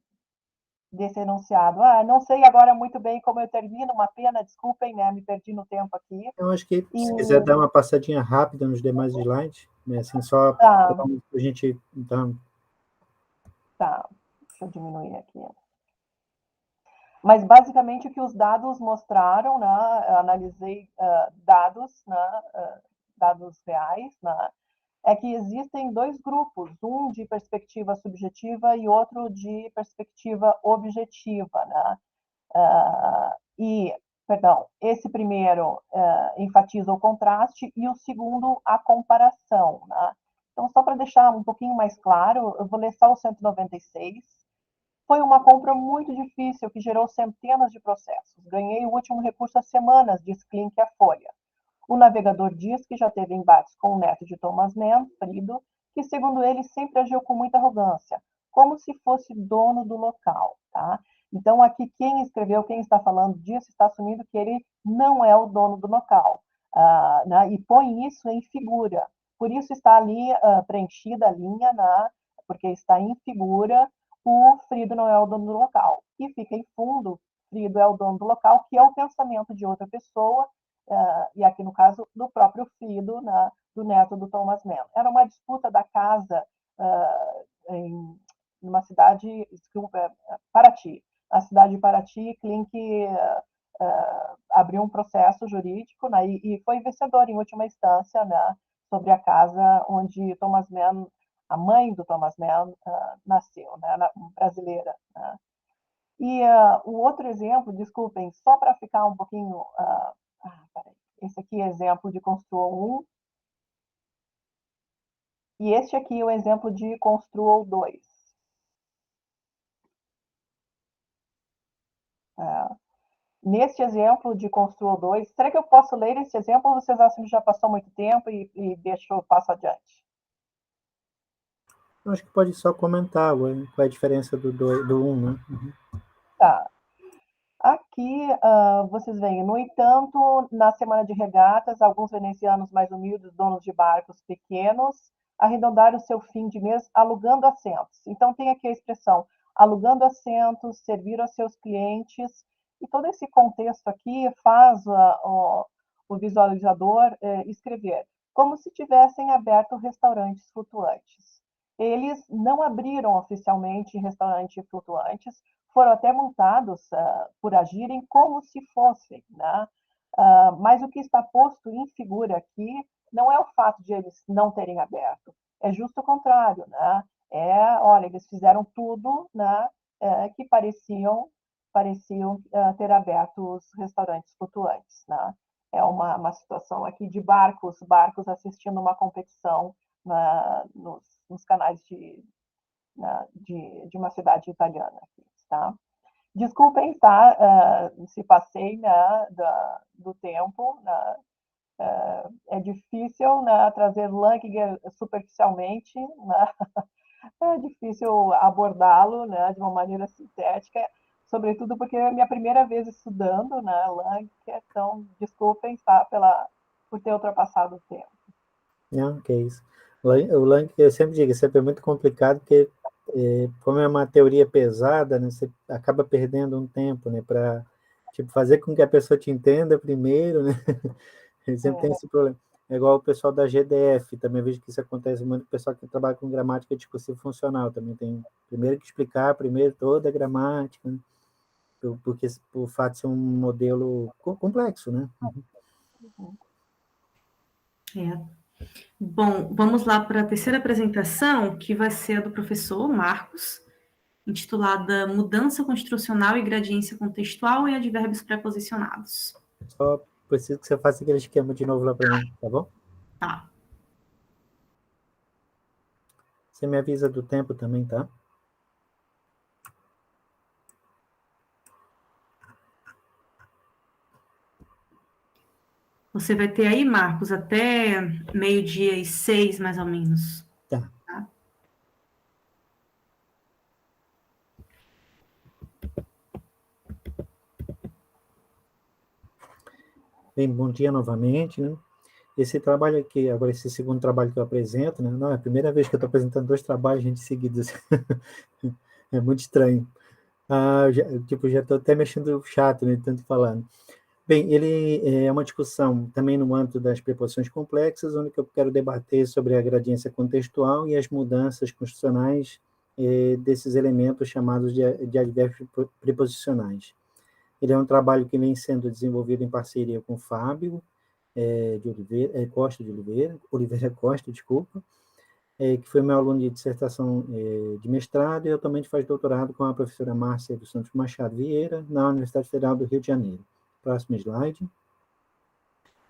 enunciado. Não sei agora muito bem como eu termino, uma pena, desculpem, né? Me perdi no tempo aqui. Eu acho que, se quiser dar uma passadinha rápida nos demais slides, né, assim, só Tá. para a gente, então... Tá, deixa eu diminuir aqui. Mas, basicamente, o que os dados mostraram, né? Analisei dados, né? Dados reais, né? É que existem dois grupos, um de perspectiva subjetiva e outro de perspectiva objetiva, né? Esse primeiro enfatiza o contraste e o segundo a comparação, né? Então, só para deixar um pouquinho mais claro, eu vou ler só o 196. Foi uma compra muito difícil que gerou centenas de processos. Ganhei o último recurso há semanas, diz Klink à Folha. O navegador diz que já teve embates com o neto de Thomas Mann, Frido, que, segundo ele, sempre agiu com muita arrogância, como se fosse dono do local. Tá? Então, aqui, quem escreveu, quem está falando disso, está assumindo que ele não é o dono do local. Né? E põe isso em figura. Por isso está ali preenchida a linha, né? Porque está em figura, o Frido não é o dono do local. E fica em fundo, Frido é o dono do local, que é o pensamento de outra pessoa, e aqui no caso do próprio Frido, né, do neto do Thomas Mann. Era uma disputa da casa em uma cidade, desculpa, Paraty. Na cidade de Paraty, Klink abriu um processo jurídico, né, e foi vencedor em última instância, né, sobre a casa onde Thomas Mann, a mãe do Thomas Mann, nasceu, né, brasileira. Né. E o outro exemplo, desculpem, só para ficar um pouquinho... esse aqui é exemplo de Construal 1. E este aqui é o exemplo de Construal 2. Neste exemplo de Construal 2, será que eu posso ler esse exemplo ou vocês acham que já passou muito tempo e deixa eu passo adiante? Eu acho que pode só comentar qual é a diferença do 1, né? Uhum. Tá. Aqui, vocês veem, no entanto, na semana de regatas, alguns venezianos mais humildes, donos de barcos pequenos, arredondaram o seu fim de mês alugando assentos. Então, tem aqui a expressão alugando assentos, servir aos seus clientes, e todo esse contexto aqui faz o visualizador escrever como se tivessem aberto restaurantes flutuantes. Eles não abriram oficialmente restaurantes flutuantes, foram até multados por agirem como se fossem, né? Mas o que está posto em figura aqui não é o fato de eles não terem aberto, é justo o contrário, né? Olha, eles fizeram tudo, né, que pareciam ter aberto os restaurantes flutuantes, né? É uma situação aqui de barcos assistindo uma competição nos canais de uma cidade italiana. Tá? Desculpem, tá? Se passei, né, do tempo, né? é difícil, né, trazer Langer superficialmente, né? É difícil abordá-lo, né, de uma maneira sintética, sobretudo porque é a minha primeira vez estudando, né, Langer, então desculpem, tá, por ter ultrapassado o tempo. Não, que é isso. O Lang, eu sempre digo, sempre é muito complicado, porque como é uma teoria pesada, né, você acaba perdendo um tempo, né, para tipo, fazer com que a pessoa te entenda primeiro, né? Sempre tem esse problema. É igual o pessoal da GDF, também vejo que isso acontece muito, o pessoal que trabalha com gramática discursiva funcional, também tem primeiro que explicar primeiro toda a gramática, né? Porque por fato de ser um modelo complexo, né? Bom, vamos lá para a terceira apresentação, que vai ser a do professor Marcos, intitulada Mudança Construcional e Gradiência Contextual em Advérbios Preposicionados. Só preciso que você faça aquele esquema de novo lá para mim, tá bom? Tá. Você me avisa do tempo também, tá? Você vai ter aí, Marcos, até 12:06, mais ou menos. Tá. Tá? Bem, bom dia novamente, né? Esse trabalho aqui, agora esse segundo trabalho que eu apresento, né? Não, é a primeira vez que eu estou apresentando 2 trabalhos, gente, seguidos. É muito estranho. Já estou até mexendo chato, né? Tanto falando. Bem, ele é uma discussão também no âmbito das preposições complexas, onde eu quero debater sobre a gradiência contextual e as mudanças construcionais desses elementos chamados de advérbios preposicionais. Ele é um trabalho que vem sendo desenvolvido em parceria com o Fábio Oliveira Costa, desculpa, que foi meu aluno de dissertação de mestrado, e atualmente faz doutorado com a professora Márcia dos Santos Machado Vieira, na Universidade Federal do Rio de Janeiro. Próximo slide.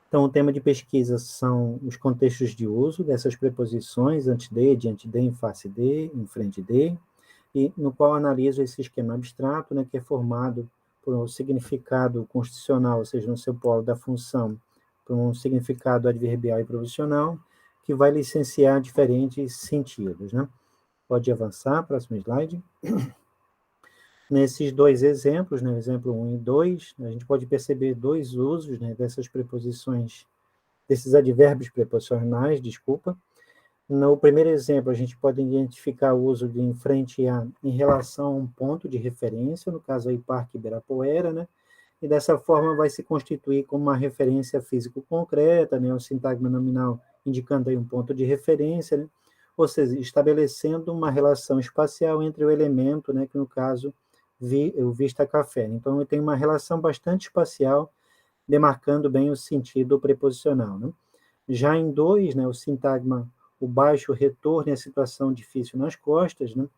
Então, o tema de pesquisa são os contextos de uso dessas preposições antes de, diante de, em face de, em frente de, e no qual analiso esse esquema abstrato, né, que é formado por um significado constitucional, ou seja, no seu polo da função, por um significado adverbial e proposicional, que vai licenciar diferentes sentidos, né? Pode avançar, próximo slide. Nesses 2 exemplos, né, exemplo 1 e 2, a gente pode perceber 2 usos, né, dessas preposições, desses advérbios preposicionais, desculpa. No primeiro exemplo, a gente pode identificar o uso de em frente a em relação a um ponto de referência, no caso aí Parque Ibirapuera, né? E dessa forma vai se constituir como uma referência físico-concreta, né? O sintagma nominal indicando aí um ponto de referência, né? Ou seja, estabelecendo uma relação espacial entre o elemento, né? Que no caso o vista café. Então, eu tenho uma relação bastante espacial, demarcando bem o sentido preposicional, né? Já em 2, né? O sintagma o baixo retorno e a situação difícil nas costas, né,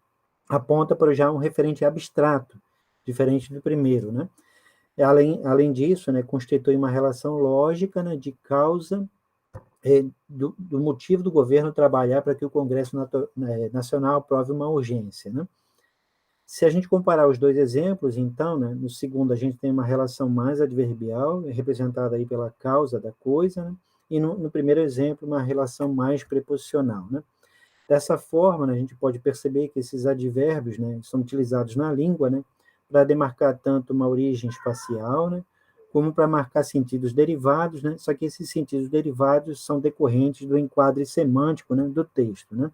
aponta para já um referente abstrato, diferente do primeiro, né? Além disso, né, constitui uma relação lógica, né, de causa do motivo do governo trabalhar para que o Congresso Nacional aprove uma urgência, né? Se a gente comparar os 2 exemplos, então, né, no segundo a gente tem uma relação mais adverbial, representada aí pela causa da coisa, né? E no primeiro exemplo, uma relação mais preposicional, né? Dessa forma, né, a gente pode perceber que esses advérbios, né, são utilizados na língua, né, para demarcar tanto uma origem espacial, né, como para marcar sentidos derivados, né, só que esses sentidos derivados são decorrentes do enquadre semântico, né, do texto, né?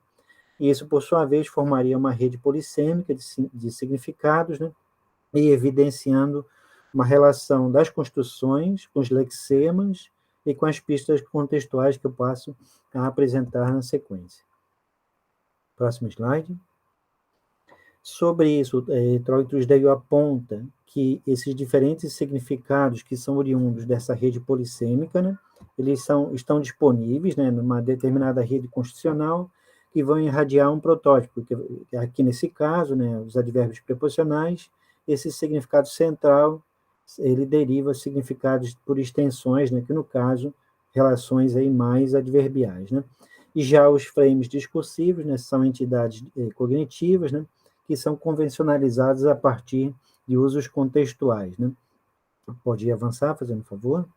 E isso, por sua vez, formaria uma rede polissêmica de significados, né, e evidenciando uma relação das construções com os lexemas e com as pistas contextuais que eu passo a apresentar na sequência. Próximo slide. Sobre isso, Troitus-Dale aponta que esses diferentes significados que são oriundos dessa rede polissêmica, né, eles estão disponíveis, né, numa determinada rede constitucional, que vão irradiar um protótipo, que aqui nesse caso, né, os advérbios preposicionais, esse significado central, ele deriva significados por extensões, né, que no caso, relações aí mais adverbiais, né? E já os frames discursivos, né, são entidades cognitivas, né, que são convencionalizadas a partir de usos contextuais, né? Pode ir avançar, fazendo favor?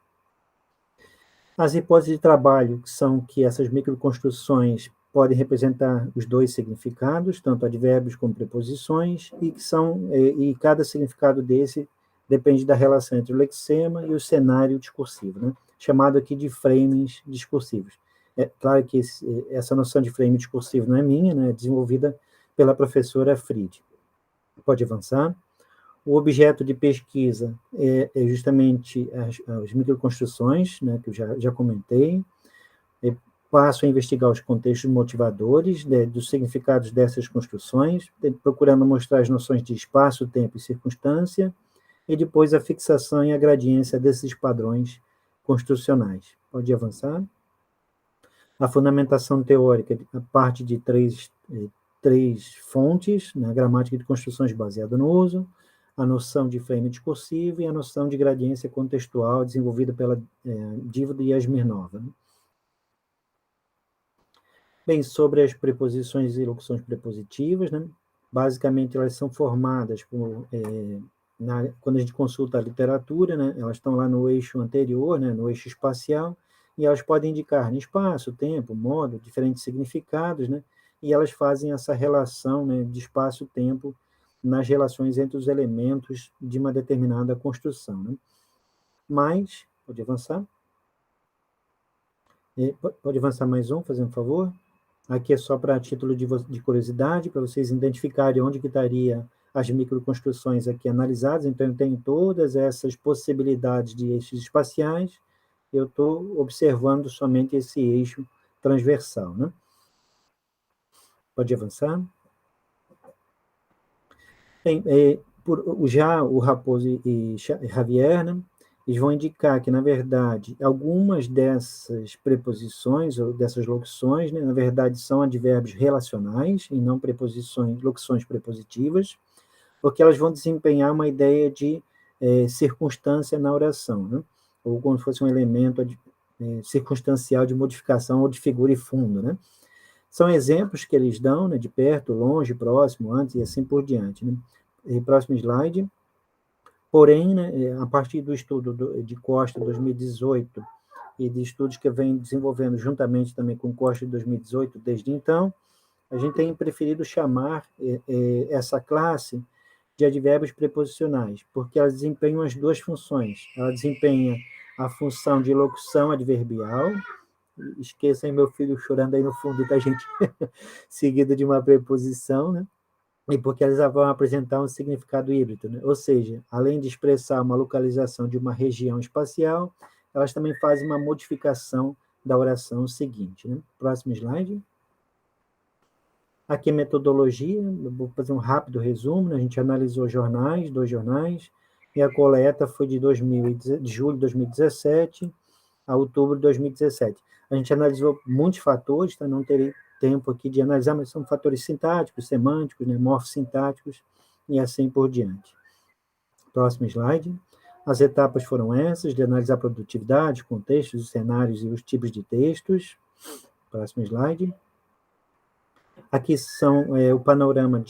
As hipóteses de trabalho são que essas microconstruções podem representar os dois significados, tanto advérbios como preposições, e cada significado desse depende da relação entre o lexema e o cenário discursivo, né? Chamado aqui de frames discursivos. É claro que essa noção de frame discursivo não é minha, né? É desenvolvida pela professora Fried. Pode avançar. O objeto de pesquisa é justamente as microconstruções, né, que eu já comentei. Passo a investigar os contextos motivadores dos significados dessas construções, procurando mostrar as noções de espaço, tempo e circunstância, e depois a fixação e a gradiência desses padrões construcionais. Pode avançar. A fundamentação teórica parte de três fontes, né, a gramática de construções baseada no uso, a noção de frame discursivo e a noção de gradiência contextual desenvolvida pela Dívida e Smirnova. Bem, sobre as preposições e locuções prepositivas, né, basicamente elas são formadas quando a gente consulta a literatura, né, elas estão lá no eixo anterior, né, no eixo espacial, e elas podem indicar espaço, tempo, modo, diferentes significados, né, e elas fazem essa relação, né, de espaço-tempo nas relações entre os elementos de uma determinada construção. Né? Mas, pode avançar? Pode avançar mais um, fazendo um favor? Aqui é só para título de curiosidade, para vocês identificarem onde que estaria as microconstruções aqui analisadas. Então, eu tenho todas essas possibilidades de eixos espaciais, eu estou observando somente esse eixo transversal. Né? Pode avançar? Bem, já o Raposo e Javier, né, eles vão indicar que, na verdade, algumas dessas preposições ou dessas locuções, né, na verdade, são advérbios relacionais e não locuções prepositivas, porque elas vão desempenhar uma ideia de circunstância na oração, né, ou como se fosse um elemento circunstancial de modificação ou de figura e fundo, né. São exemplos que eles dão, né, de perto, longe, próximo, antes e assim por diante. Né? Próximo slide. Porém, né, a partir do estudo de Costa 2018 e de estudos que vem desenvolvendo juntamente também com Costa de 2018, desde então, a gente tem preferido chamar essa classe de advérbios preposicionais, porque elas desempenham as duas funções. Ela desempenha a função de locução adverbial, esqueçam meu filho chorando aí no fundo da gente, seguido de uma preposição, né? E porque elas vão apresentar um significado híbrido, né? Ou seja, além de expressar uma localização de uma região espacial, elas também fazem uma modificação da oração seguinte. Né? Próximo slide. Aqui metodologia, eu vou fazer um rápido resumo, né? A gente analisou dois jornais, e a coleta foi de julho de 2017 a outubro de 2017. A gente analisou muitos fatores, tá? Não terei tempo aqui de analisar, mas são fatores sintáticos, semânticos, né, morfossintáticos e assim por diante. Próximo slide. As etapas foram essas, de analisar a produtividade, contextos, os cenários e os tipos de textos. Próximo slide. Aqui são o panorama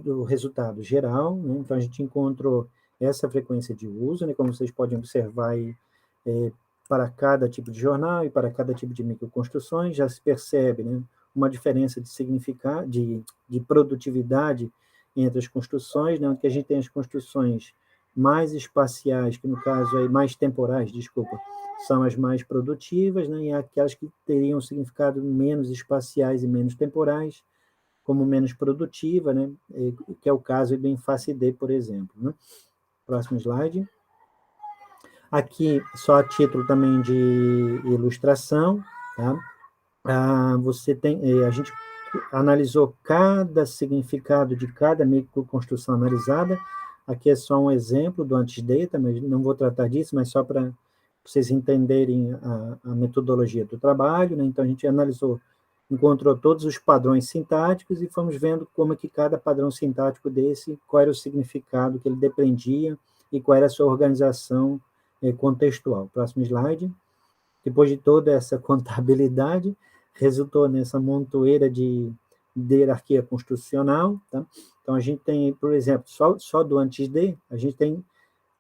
do resultado geral, né? Então, a gente encontrou essa frequência de uso, né? Como vocês podem observar aí, para cada tipo de jornal e para cada tipo de microconstruções, já se percebe, né, uma diferença de significado, de produtividade entre as construções, né, onde a gente tem as construções mais espaciais, que no caso aí, mais temporais, desculpa, são as mais produtivas, né, e aquelas que teriam um significado menos espaciais e menos temporais, como menos produtiva, né, que é o caso do Face D, por exemplo. Né? Próximo slide. Aqui, só a título também de ilustração, tá? A gente analisou cada significado de cada microconstrução analisada. Aqui é só um exemplo do antes de, mas não vou tratar disso, mas só para vocês entenderem a metodologia do trabalho, né? Então, a gente encontrou todos os padrões sintáticos e fomos vendo como é que cada padrão sintático desse, qual era o significado que ele dependia e qual era a sua organização contextual. Próximo slide. Depois de toda essa contabilidade, resultou nessa montoeira de hierarquia constitucional. Tá? Então, a gente tem, por exemplo, só do antes de, a gente tem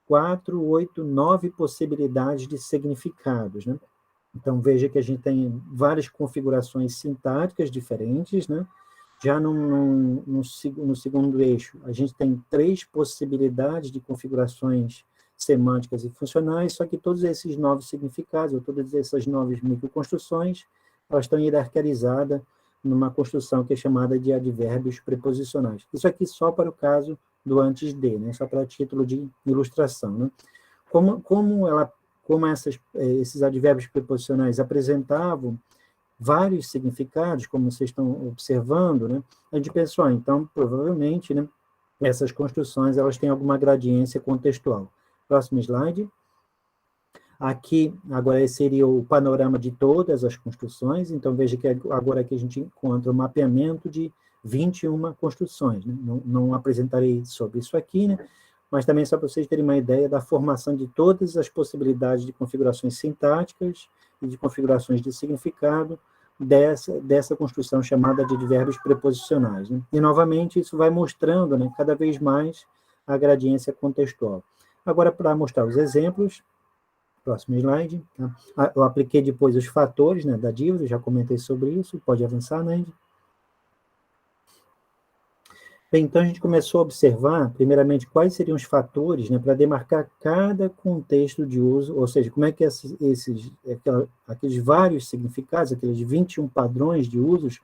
4, 8, 9 possibilidades de significados, né? Então, veja que a gente tem várias configurações sintáticas diferentes, né? Já no segundo eixo, a gente tem 3 possibilidades de configurações semânticas e funcionais, só que todos esses 9 significados, ou todas essas 9 microconstruções, elas estão hierarquizadas numa construção que é chamada de advérbios preposicionais. Isso aqui só para o caso do antes de, né? Só para título de ilustração, né? Como esses advérbios preposicionais apresentavam vários significados, como vocês estão observando, né? A gente pensou, então, provavelmente, né, essas construções elas têm alguma gradiência contextual. Próximo slide. Aqui, agora, esse seria o panorama de todas as construções, então veja que agora aqui a gente encontra o mapeamento de 21 construções, né? Não apresentarei sobre isso aqui, né? Mas também só para vocês terem uma ideia da formação de todas as possibilidades de configurações sintáticas e de configurações de significado dessa construção chamada de advérbios preposicionais, né? E, novamente, isso vai mostrando, né, cada vez mais a gradiência contextual. Agora, para mostrar os exemplos, próximo slide, tá? Eu apliquei depois os fatores, né, da dívida, já comentei sobre isso, pode avançar, Nandy. Bem, então a gente começou a observar, primeiramente, quais seriam os fatores, né, para demarcar cada contexto de uso, ou seja, como é que aqueles vários significados, aqueles 21 padrões de usos,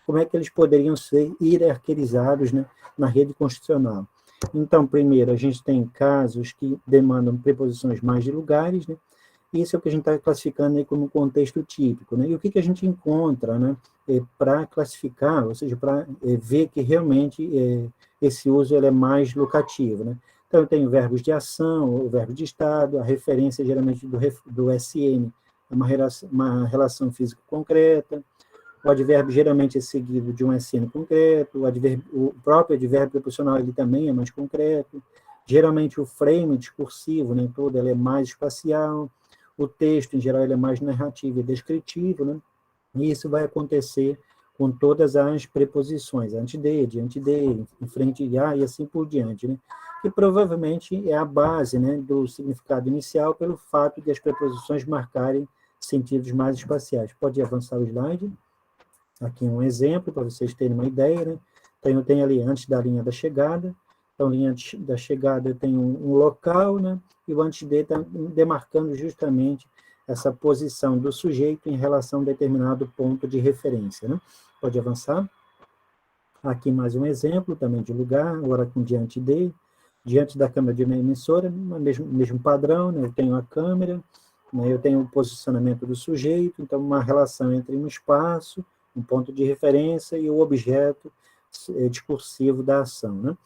como é que eles poderiam ser hierarquizados, né, na rede constitucional. Então, primeiro, a gente tem casos que demandam preposições mais de lugares, né? Isso é o que a gente está classificando aí como contexto típico, né? E o que a gente encontra, né, para classificar, ou seja, para ver que realmente esse uso ele é mais locativo, né? Então, eu tenho verbos de ação, o verbo de estado, a referência geralmente do SN, é uma relação física concreta, o advérbio geralmente é seguido de um SN concreto, o próprio advérbio preposicional ele também é mais concreto, geralmente o frame discursivo, né, todo ele é mais espacial, o texto, em geral, ele é mais narrativo e descritivo, né? E isso vai acontecer com todas as preposições, antes de, diante de, em frente de, e assim por diante, né? Que provavelmente é a base, né, do significado inicial, pelo fato de as preposições marcarem sentidos mais espaciais. Pode avançar o slide? Aqui um exemplo, para vocês terem uma ideia, né? Então, eu tenho ali antes da linha da chegada, então, linha da chegada tem um local, né? E o antes de está demarcando justamente essa posição do sujeito em relação a determinado ponto de referência, né? Pode avançar. Aqui mais um exemplo também de lugar, agora com diante da câmera de uma emissora, mesmo padrão, né? Eu tenho a câmera, né? Eu tenho o posicionamento do sujeito, então uma relação entre um espaço, um ponto de referência e o objeto discursivo da ação, né?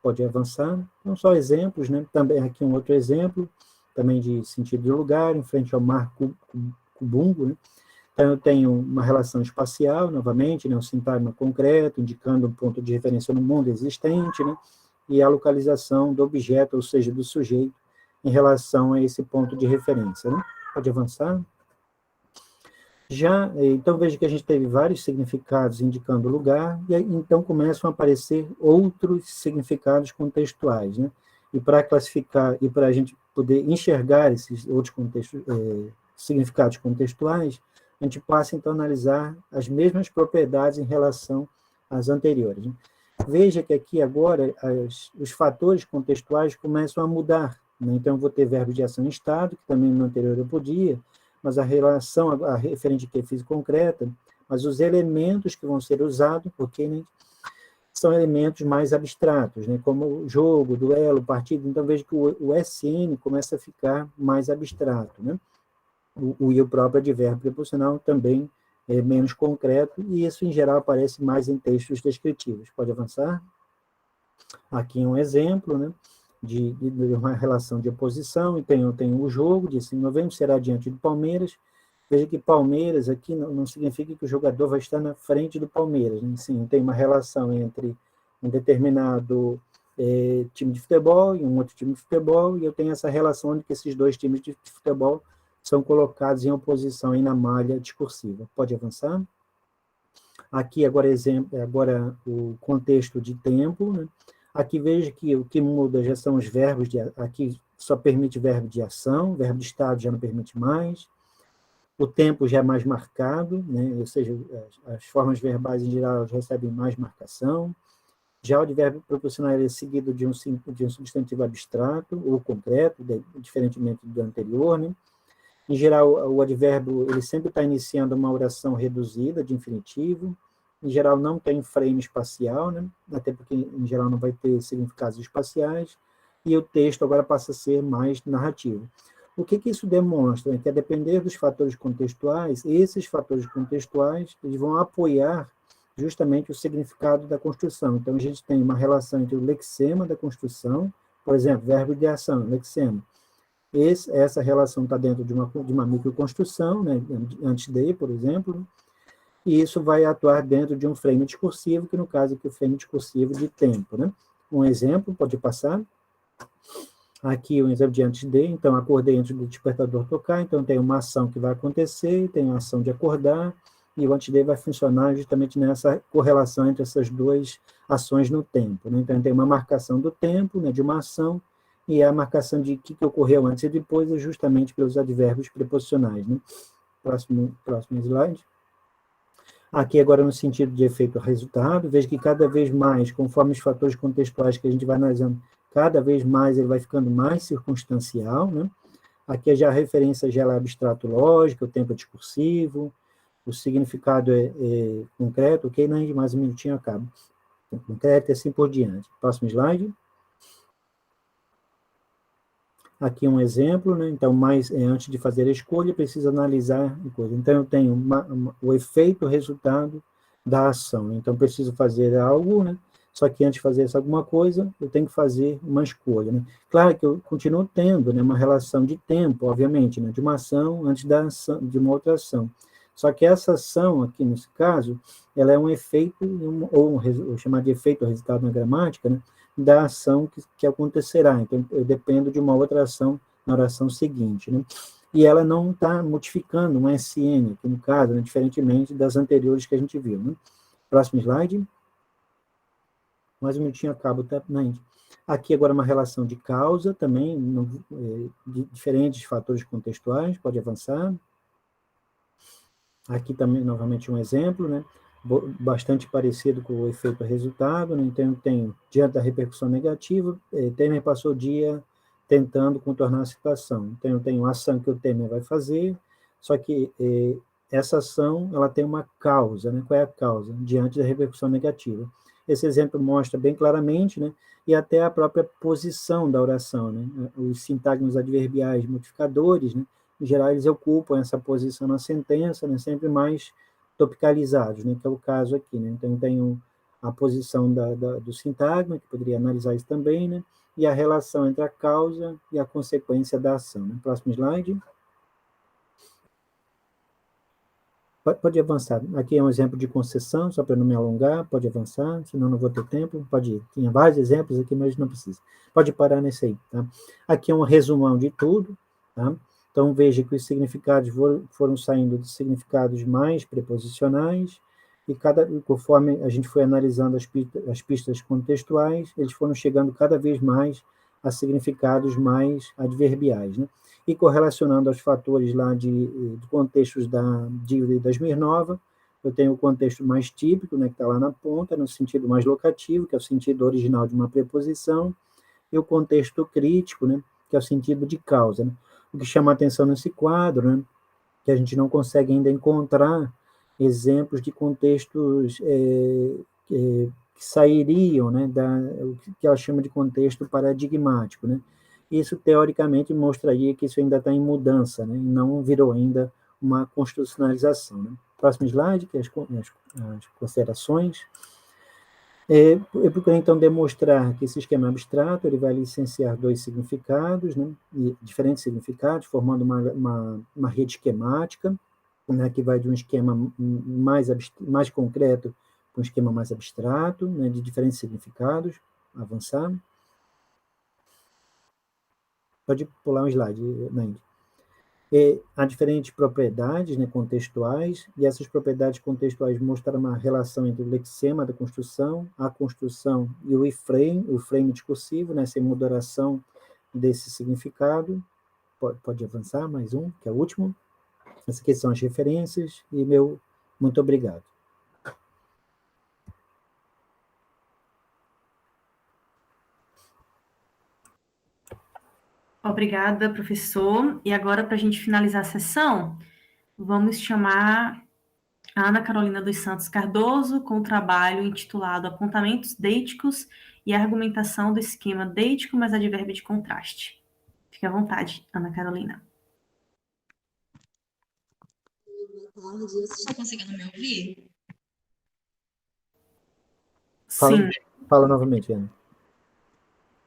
Pode avançar. Então, só exemplos, né? Também aqui um outro exemplo, também de sentido de lugar, em frente ao mar Cubungo, né? Então, eu tenho uma relação espacial, novamente, né? Um sintagma concreto, indicando um ponto de referência no mundo existente, né? E a localização do objeto, ou seja, do sujeito, em relação a esse ponto de referência, né? Pode avançar. Então, veja que a gente teve vários significados indicando lugar, e aí, então começam a aparecer outros significados contextuais, né? E para classificar, e para a gente poder enxergar esses outros significados contextuais, a gente passa, então, a analisar as mesmas propriedades em relação às anteriores, né? Veja que aqui, agora, os fatores contextuais começam a mudar, né? Então, eu vou ter verbo de ação em estado, que também no anterior eu podia, mas a relação, a referente que é física concreta, mas os elementos que vão ser usados, porque, né, são elementos mais abstratos, né, como jogo, duelo, partido. Então, veja que o SN começa a ficar mais abstrato, né? E o próprio advérbio preposicional também é menos concreto, e isso, em geral, aparece mais em textos descritivos. Pode avançar? Aqui um exemplo, né, de uma relação de oposição, e tem o jogo, de 5 de novembro, será diante do Palmeiras. Veja que Palmeiras aqui não significa que o jogador vai estar na frente do Palmeiras, né? Sim, tem uma relação entre um determinado time de futebol e um outro time de futebol, e eu tenho essa relação onde esses dois times de futebol são colocados em oposição aí na malha discursiva. Pode avançar? Aqui, agora o contexto de tempo, né? Aqui veja que o que muda já são os verbos, aqui só permite verbo de ação, verbo de estado já não permite mais, o tempo já é mais marcado, né? Ou seja, as formas verbais, em geral, recebem mais marcação. Já o advérbio proposicional é seguido de um substantivo abstrato ou concreto, diferentemente do anterior, né? Em geral, o advérbio ele sempre está iniciando uma oração reduzida de infinitivo. Em geral, não tem frame espacial, né? Até porque, em geral, não vai ter significados espaciais. E o texto agora passa a ser mais narrativo. O que isso demonstra? É que, a depender dos fatores contextuais, esses fatores contextuais eles vão apoiar justamente o significado da construção. Então, a gente tem uma relação entre o lexema da construção, por exemplo, verbo de ação, lexema. Essa relação está dentro de uma microconstrução, né, antes de, por exemplo, e isso vai atuar dentro de um frame discursivo, que no caso aqui é o frame discursivo de tempo. Né? Um exemplo, pode passar. Aqui um exemplo de antes de, então acordei antes do despertador tocar, então tem uma ação que vai acontecer, tem a ação de acordar, e o antes de vai funcionar justamente nessa correlação entre essas duas ações no tempo. Né? Então tem uma marcação do tempo, né, de uma ação, e a marcação de que ocorreu antes e depois é justamente pelos advérbios preposicionais. Né? Próximo slide. Aqui agora no sentido de efeito resultado, veja que cada vez mais, conforme os fatores contextuais que a gente vai analisando, cada vez mais ele vai ficando mais circunstancial. Né? Aqui já a referência já é abstrato lógica, o tempo é discursivo, o significado é concreto, ok? Mais um minutinho acaba. Concreto e assim por diante. Próximo slide. Aqui um exemplo, né? Então, antes de fazer a escolha, precisa analisar a coisa. Então, eu tenho o efeito, o resultado da ação. Então, preciso fazer algo, né? Só que antes de fazer alguma coisa, eu tenho que fazer uma escolha. Né? Claro que eu continuo tendo, né, uma relação de tempo, obviamente, né, de uma ação antes da ação, de uma outra ação. Só que essa ação, aqui nesse caso, ela é um efeito, ou chamar de efeito ou resultado na gramática, né, da ação que acontecerá. Então, eu dependo de uma outra ação na oração seguinte. Né? E ela não está modificando um SN, aqui no caso, né, diferentemente das anteriores que a gente viu. Né? Próximo slide. Mais um minutinho acaba, tá? Aqui agora uma relação de causa também, de diferentes fatores contextuais, pode avançar. Aqui também, novamente, um exemplo, né? Bastante parecido com o efeito resultado, né? Então, tem, diante da repercussão negativa, Temer passou o dia tentando contornar a situação. Então, eu tenho a ação que o Temer vai fazer, só que essa ação ela tem uma causa, né? Qual é a causa? Diante da repercussão negativa. Esse exemplo mostra bem claramente, né? E até a própria posição da oração, né? Os sintagmas adverbiais modificadores, né? Em geral, eles ocupam essa posição na sentença, né? Sempre mais topicalizados, né? Que é o caso aqui. Né? Então, tem a posição do sintagma, que poderia analisar isso também, né? E a relação entre a causa e a consequência da ação. Né? Próximo slide. Pode avançar. Aqui é um exemplo de concessão, só para não me alongar, pode avançar, senão não vou ter tempo, pode ir. Tinha vários exemplos aqui, mas não precisa. Pode parar nesse aí. Tá? Aqui é um resumão de tudo. Tá? Então, veja que os significados foram saindo de significados mais preposicionais, e conforme a gente foi analisando as pistas contextuais, eles foram chegando cada vez mais a significados mais adverbiais, né? E correlacionando aos fatores lá de contextos da Smirnova, eu tenho o contexto mais típico, né, que está lá na ponta, no sentido mais locativo, que é o sentido original de uma preposição, e o contexto crítico, né, que é o sentido de causa. Né? O que chama a atenção nesse quadro, né, que a gente não consegue ainda encontrar exemplos de contextos que sairiam, né, o que ela chama de contexto paradigmático, né? Isso, teoricamente, mostraria que isso ainda está em mudança, né, e não virou ainda uma constitucionalização. Né? Próximo slide, que é as considerações. Eu procurei, então, demonstrar que esse esquema abstrato ele vai licenciar dois significados, né, diferentes significados, formando uma rede esquemática, né, que vai de um esquema mais concreto para um esquema mais abstrato, né, de diferentes significados. Avançar. Pode pular um slide, Nainde. Há diferentes propriedades, né, contextuais, e essas propriedades contextuais mostram uma relação entre o lexema da construção, a construção e o frame discursivo, né, essa moderação desse significado. Pode avançar, mais um, que é o último. Essas aqui são as referências, e meu muito obrigado. Obrigada, professor. E agora, para a gente finalizar a sessão, vamos chamar a Ana Carolina dos Santos Cardoso com o trabalho intitulado Apontamentos Deíticos e Argumentação do Esquema Deítico mais Advérbio de Contraste. Fique à vontade, Ana Carolina. Boa tarde. Você está conseguindo me ouvir? Sim. Fala novamente, Ana.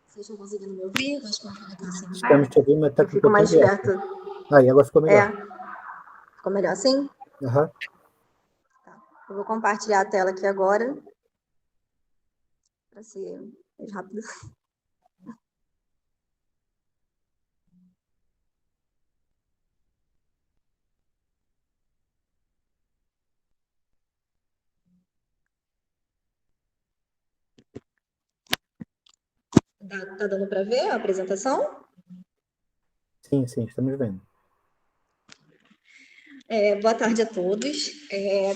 Vocês estão conseguindo me ouvir? Eu acho que eu vou colocar assim. Estamos te ouvindo, mas está com um Fico mais pouquinho perto. Aí, agora ficou melhor. Ficou melhor assim? Uhum. Tá. Eu vou compartilhar a tela aqui agora, para ser mais rápido. Tá dando para ver a apresentação? Sim, estamos vendo. Boa tarde a todos.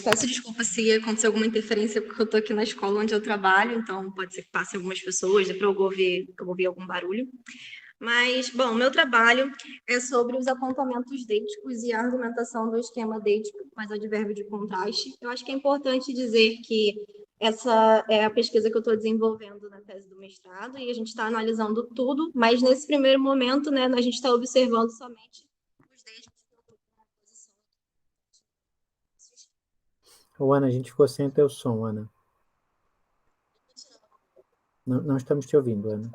Peço desculpa se acontecer alguma interferência, porque eu estou aqui na escola onde eu trabalho, então pode ser que passem algumas pessoas, para eu ouvir algum barulho. Mas, bom, meu trabalho é sobre os apontamentos deíticos e a argumentação do esquema deítico mais advérbio de contraste. Eu acho que é importante dizer que essa é a pesquisa que eu estou desenvolvendo na tese do mestrado, e a gente está analisando tudo, mas nesse primeiro momento, né, a gente está observando somente os deíticos. Ana, a gente ficou sem teu som, Ana. Não estamos te ouvindo, Ana.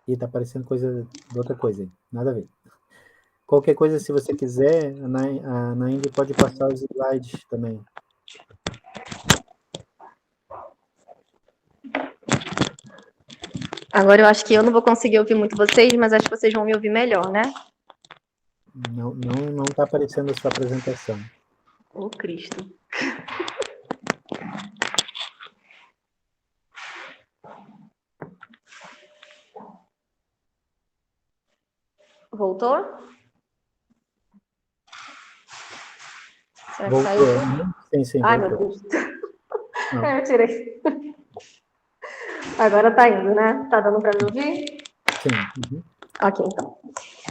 E tá aparecendo coisa de outra coisa aí. Nada a ver. Qualquer coisa, se você quiser, a Nainde pode passar os slides também. Agora eu acho que eu não vou conseguir ouvir muito vocês, mas acho que vocês vão me ouvir melhor, né? Não está aparecendo a sua apresentação. Ô, Cristo. Voltou? Será que saiu? Sim, Ai, voltou. meu Deus. Eu tirei. Agora tá indo, né? Tá dando para me ouvir? Sim. Uhum. Ok, então.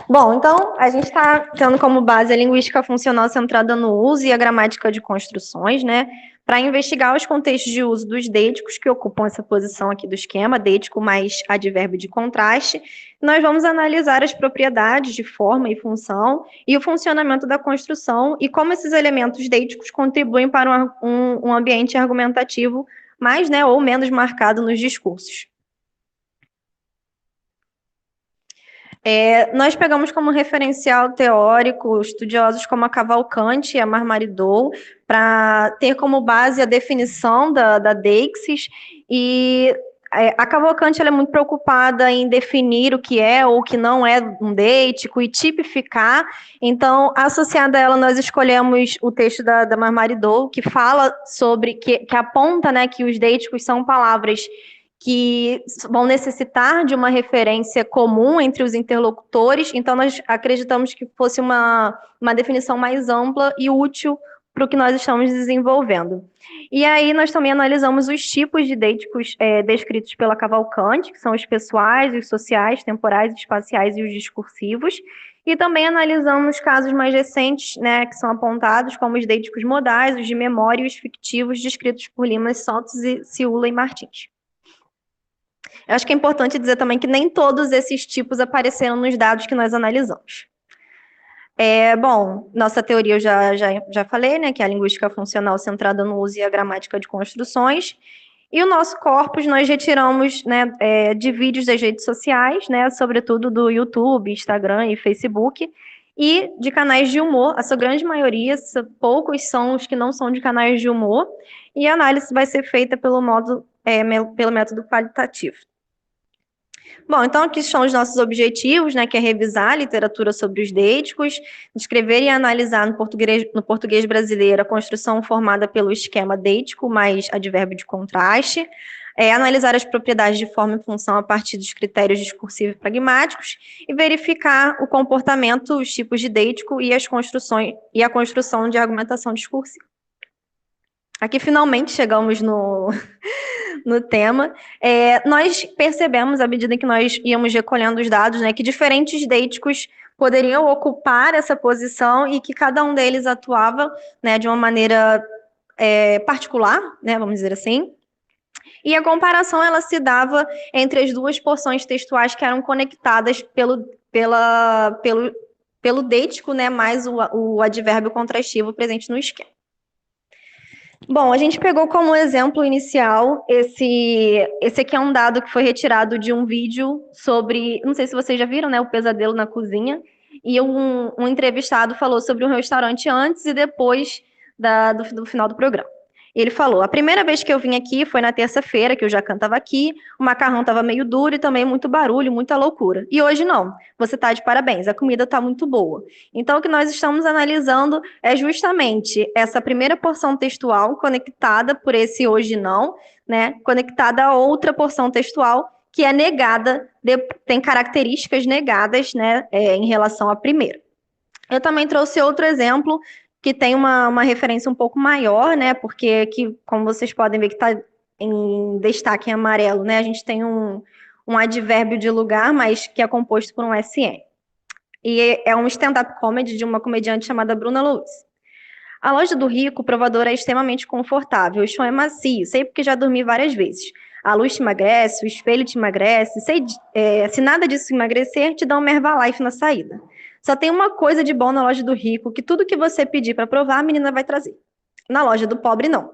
Bom, então, a gente está tendo como base a linguística funcional centrada no uso e a gramática de construções, né? Para investigar os contextos de uso dos deíticos que ocupam essa posição aqui do esquema, deítico mais advérbio de contraste. Nós vamos analisar as propriedades de forma e função e o funcionamento da construção e como esses elementos deíticos contribuem para um ambiente argumentativo mais, né, ou menos marcado nos discursos. Nós pegamos como referencial teórico estudiosos como a Cavalcante e a Marmaridou, para ter como base a definição da deixis, e a Cavalcante ela é muito preocupada em definir o que é ou o que não é um deítico e tipificar. Então, associada a ela, nós escolhemos o texto da Marmaridou, que fala sobre, que aponta, né, que os deíticos são palavras que vão necessitar de uma referência comum entre os interlocutores, então nós acreditamos que fosse uma definição mais ampla e útil para o que nós estamos desenvolvendo. E aí nós também analisamos os tipos de deíticos descritos pela Cavalcante, que são os pessoais, os sociais, temporais, espaciais e os discursivos, e também analisamos casos mais recentes, né, que são apontados como os deíticos modais, os de memória e os fictivos, descritos por Limas, Soltos, Ciula e Martins. Eu acho que é importante dizer também que nem todos esses tipos apareceram nos dados que nós analisamos. Bom, nossa teoria eu já falei, né, que é a linguística funcional centrada no uso e a gramática de construções. E o nosso corpus nós retiramos, né, de vídeos das redes sociais, né, sobretudo do YouTube, Instagram e Facebook, e de canais de humor. A sua grande maioria, poucos são os que não são de canais de humor, e a análise vai ser feita pelo método qualitativo. Bom, então aqui estão os nossos objetivos, né, que é revisar a literatura sobre os deíticos, descrever e analisar no português brasileiro a construção formada pelo esquema deítico mais advérbio de contraste, analisar as propriedades de forma e função a partir dos critérios discursivos e pragmáticos e verificar o comportamento, os tipos de deítico e a construção de argumentação discursiva. Aqui, finalmente, chegamos no tema. Nós percebemos, à medida que nós íamos recolhendo os dados, né, que diferentes deíticos poderiam ocupar essa posição e que cada um deles atuava, né, de uma maneira particular, né, vamos dizer assim. E a comparação ela se dava entre as duas porções textuais que eram conectadas pelo deítico, né, mais o advérbio contrastivo presente no esquema. Bom, a gente pegou como exemplo inicial esse aqui é um dado que foi retirado de um vídeo sobre, não sei se vocês já viram, né, o pesadelo na cozinha, e um entrevistado falou sobre um restaurante antes e depois do final do programa. Ele falou, a primeira vez que eu vim aqui foi na terça-feira, que o Jacan estava aqui, o macarrão estava meio duro e também muito barulho, muita loucura. E hoje não, você está de parabéns, a comida está muito boa. Então, o que nós estamos analisando é justamente essa primeira porção textual conectada por esse hoje não, né, conectada a outra porção textual que é negada, tem características negadas, né, em relação à primeira. Eu também trouxe outro exemplo que tem uma referência um pouco maior, né? Porque aqui, como vocês podem ver que está em destaque em amarelo, né? A gente tem um advérbio de lugar, mas que é composto por um SN. E é um stand-up comedy de uma comediante chamada Bruna Lewis. A loja do rico, o provador é extremamente confortável, o chão é macio, sei porque já dormi várias vezes. A luz te emagrece, o espelho te emagrece, se nada disso emagrecer, te dá um Herbalife na saída. Só tem uma coisa de bom na loja do rico, que tudo que você pedir para provar, a menina vai trazer. Na loja do pobre, não.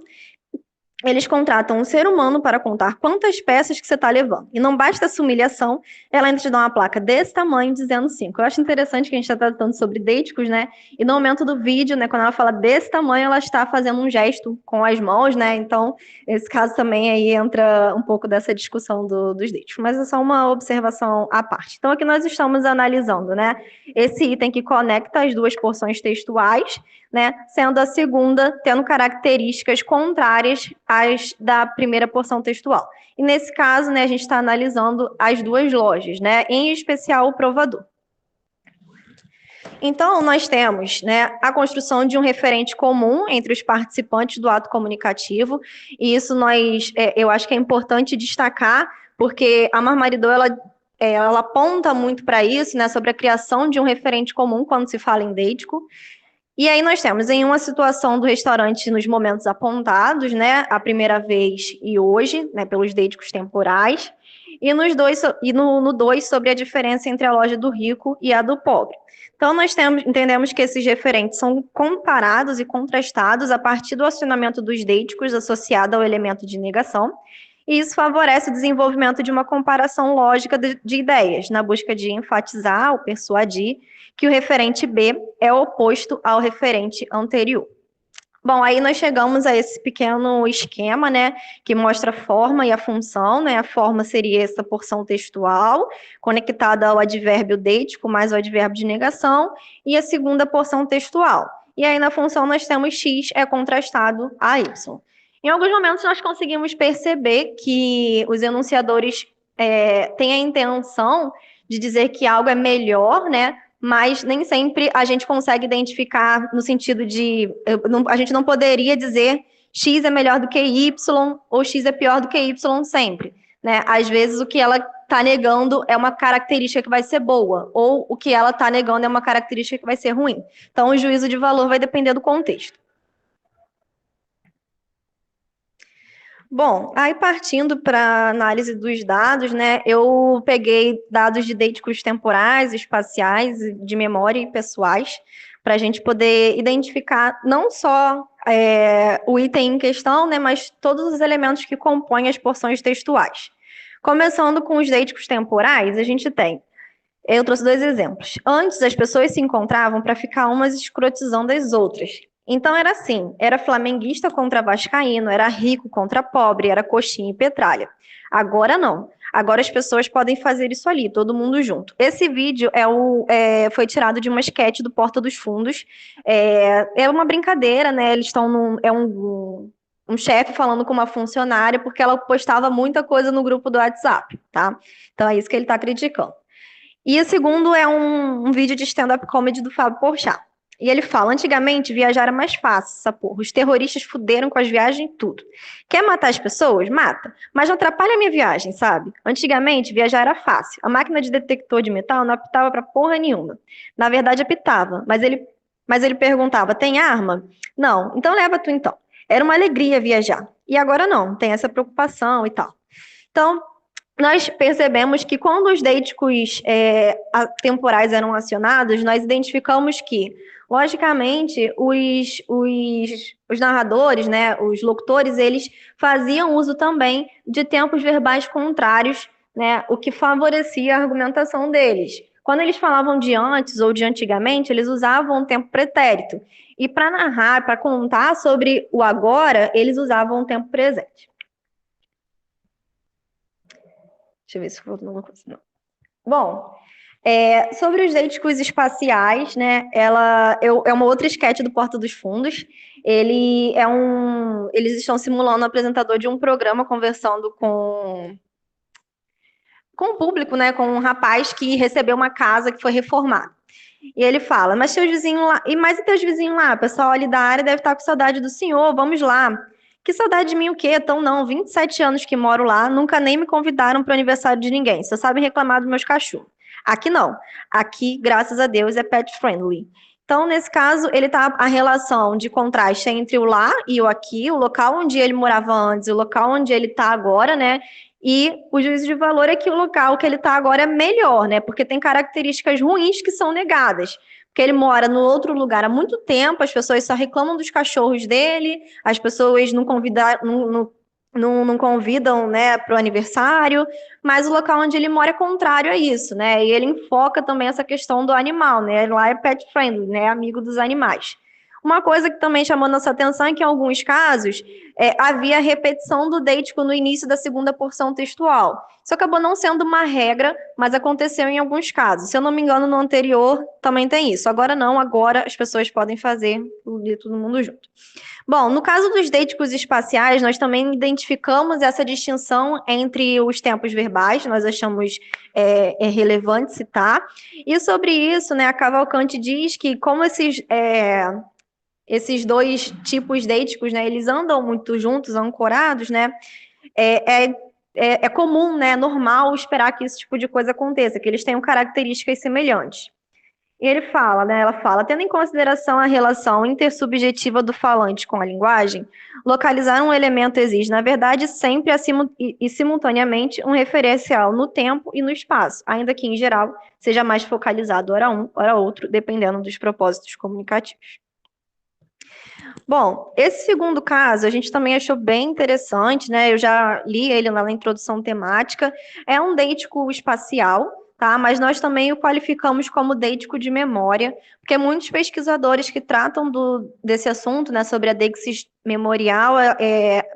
Eles contratam um ser humano para contar quantas peças que você está levando. E não basta essa humilhação, ela ainda te dá uma placa desse tamanho, dizendo 5. Eu acho interessante que a gente está tratando sobre deíticos, né? E no momento do vídeo, né, quando ela fala desse tamanho, ela está fazendo um gesto com as mãos, né? Então, nesse caso também aí entra um pouco dessa discussão dos deíticos. Mas é só uma observação à parte. Então, aqui nós estamos analisando, né? Esse item que conecta as duas porções textuais, né, sendo a segunda tendo características contrárias às da primeira porção textual. E nesse caso, né, a gente está analisando as duas lojas, né, em especial o provador. Então, nós temos, né, a construção de um referente comum entre os participantes do ato comunicativo, e isso eu acho que é importante destacar, porque a Marmaridou, ela aponta muito para isso, né, sobre a criação de um referente comum quando se fala em deítico. E aí nós temos em uma situação do restaurante nos momentos apontados, né, a primeira vez e hoje, né, pelos deíticos temporais, e no 2 sobre a diferença entre a loja do rico e a do pobre. Então nós entendemos que esses referentes são comparados e contrastados a partir do acionamento dos deíticos associado ao elemento de negação, e isso favorece o desenvolvimento de uma comparação lógica de ideias, na busca de enfatizar ou persuadir que o referente B é oposto ao referente anterior. Bom, aí nós chegamos a esse pequeno esquema, né, que mostra a forma e a função, né, a forma seria essa porção textual, conectada ao advérbio deítico mais o advérbio de negação, e a segunda porção textual. E aí na função nós temos X é contrastado a Y. Em alguns momentos nós conseguimos perceber que os enunciadores têm a intenção de dizer que algo é melhor, né, mas nem sempre a gente consegue identificar no sentido de... a gente não poderia dizer X é melhor do que Y ou X é pior do que Y sempre, né? Às vezes o que ela está negando é uma característica que vai ser boa, ou o que ela está negando é uma característica que vai ser ruim. Então o juízo de valor vai depender do contexto. Bom, aí partindo para a análise dos dados, né, eu peguei dados de deíticos temporais, espaciais, de memória e pessoais, para a gente poder identificar não só o item em questão, né, mas todos os elementos que compõem as porções textuais. Começando com os deíticos temporais, a gente tem, eu trouxe 2 exemplos. Antes, as pessoas se encontravam para ficar umas escrotizando as outras. Então era assim, era flamenguista contra vascaíno, era rico contra pobre, era coxinha e petralha. Agora não. Agora as pessoas podem fazer isso ali, todo mundo junto. Esse vídeo foi tirado de uma esquete do Porta dos Fundos. É uma brincadeira, né? Eles estão um chefe falando com uma funcionária porque ela postava muita coisa no grupo do WhatsApp, tá? Então é isso que ele está criticando. E o segundo é um vídeo de stand-up comedy do Fábio Porchat. E ele fala, antigamente viajar era mais fácil, essa porra. Os terroristas fuderam com as viagens e tudo. Quer matar as pessoas? Mata. Mas não atrapalha a minha viagem, sabe? Antigamente viajar era fácil. A máquina de detector de metal não apitava pra porra nenhuma. Na verdade apitava, mas ele perguntava, tem arma? Não, então leva tu então. Era uma alegria viajar. E agora não, tem essa preocupação e tal. Então, nós percebemos que quando os deíticos temporais eram acionados, nós identificamos que, logicamente, os narradores, né, os locutores, eles faziam uso também de tempos verbais contrários, né, o que favorecia a argumentação deles. Quando eles falavam de antes ou de antigamente, eles usavam o tempo pretérito. E para narrar, para contar sobre o agora, eles usavam o tempo presente. Deixa eu ver se faltou alguma coisa. Não. Bom, sobre os deíticos espaciais, né? É uma outra esquete do Porta dos Fundos. Eles estão simulando o apresentador de um programa conversando com o público, né? Com um rapaz que recebeu uma casa que foi reformada. E ele fala, mas teus vizinhos lá, e mais e teus vizinhos lá, o pessoal ali da área deve estar com saudade do senhor, vamos lá. Que saudade de mim o quê? Então não, 27 anos que moro lá, nunca nem me convidaram para o aniversário de ninguém, só sabem reclamar dos meus cachorros. Aqui não, aqui, graças a Deus, é pet friendly. Então, nesse caso, ele tá a relação de contraste entre o lá e o aqui, o local onde ele morava antes, o local onde ele está agora, né? E o juízo de valor é que o local que ele está agora é melhor, né? Porque tem características ruins que são negadas. Porque ele mora no outro lugar há muito tempo, as pessoas só reclamam dos cachorros dele, as pessoas não convidam, né, para o aniversário, mas o local onde ele mora é contrário a isso, né? E ele enfoca também essa questão do animal, né? Lá é pet friendly, né? Amigo dos animais. Uma coisa que também chamou nossa atenção é que, em alguns casos, havia repetição do deítico no início da segunda porção textual. Isso acabou não sendo uma regra, mas aconteceu em alguns casos. Se eu não me engano, no anterior também tem isso. Agora não, agora as pessoas podem fazer todo mundo junto. Bom, no caso dos deíticos espaciais, nós também identificamos essa distinção entre os tempos verbais, nós achamos relevante citar. E sobre isso, né, a Cavalcante diz que como esses dois tipos deíticos, né, eles andam muito juntos, ancorados, né, é comum, né, normal esperar que esse tipo de coisa aconteça, que eles tenham características semelhantes. E ele fala, né, ela fala, tendo em consideração a relação intersubjetiva do falante com a linguagem, localizar um elemento exige, na verdade, sempre e simultaneamente um referencial no tempo e no espaço, ainda que, em geral, seja mais focalizado ora um, ora outro, dependendo dos propósitos comunicativos. Bom, esse segundo caso a gente também achou bem interessante, né? Eu já li ele lá na introdução temática. É um deítico espacial, tá? Mas nós também o qualificamos como deítico de memória, porque muitos pesquisadores que tratam desse assunto, né, sobre a deixis memorial,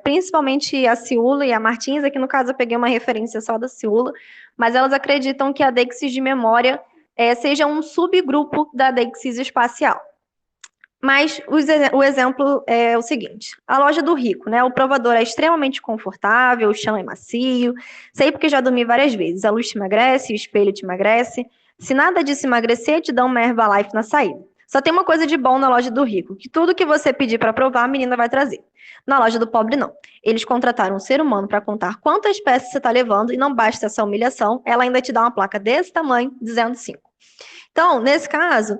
principalmente a Ciulla e a Martins, aqui no caso eu peguei uma referência só da Ciulla, mas elas acreditam que a deixis de memória seja um subgrupo da deixis espacial. Mas o exemplo é o seguinte, a loja do rico, né? O provador é extremamente confortável, o chão é macio, sei porque já dormi várias vezes, a luz te emagrece, o espelho te emagrece, se nada disso emagrecer, te dá uma Herbalife na saída. Só tem uma coisa de bom na loja do rico, que tudo que você pedir para provar, a menina vai trazer. Na loja do pobre, não. Eles contrataram um ser humano para contar quantas peças você está levando e não basta essa humilhação, ela ainda te dá uma placa desse tamanho, dizendo 5. Então, nesse caso,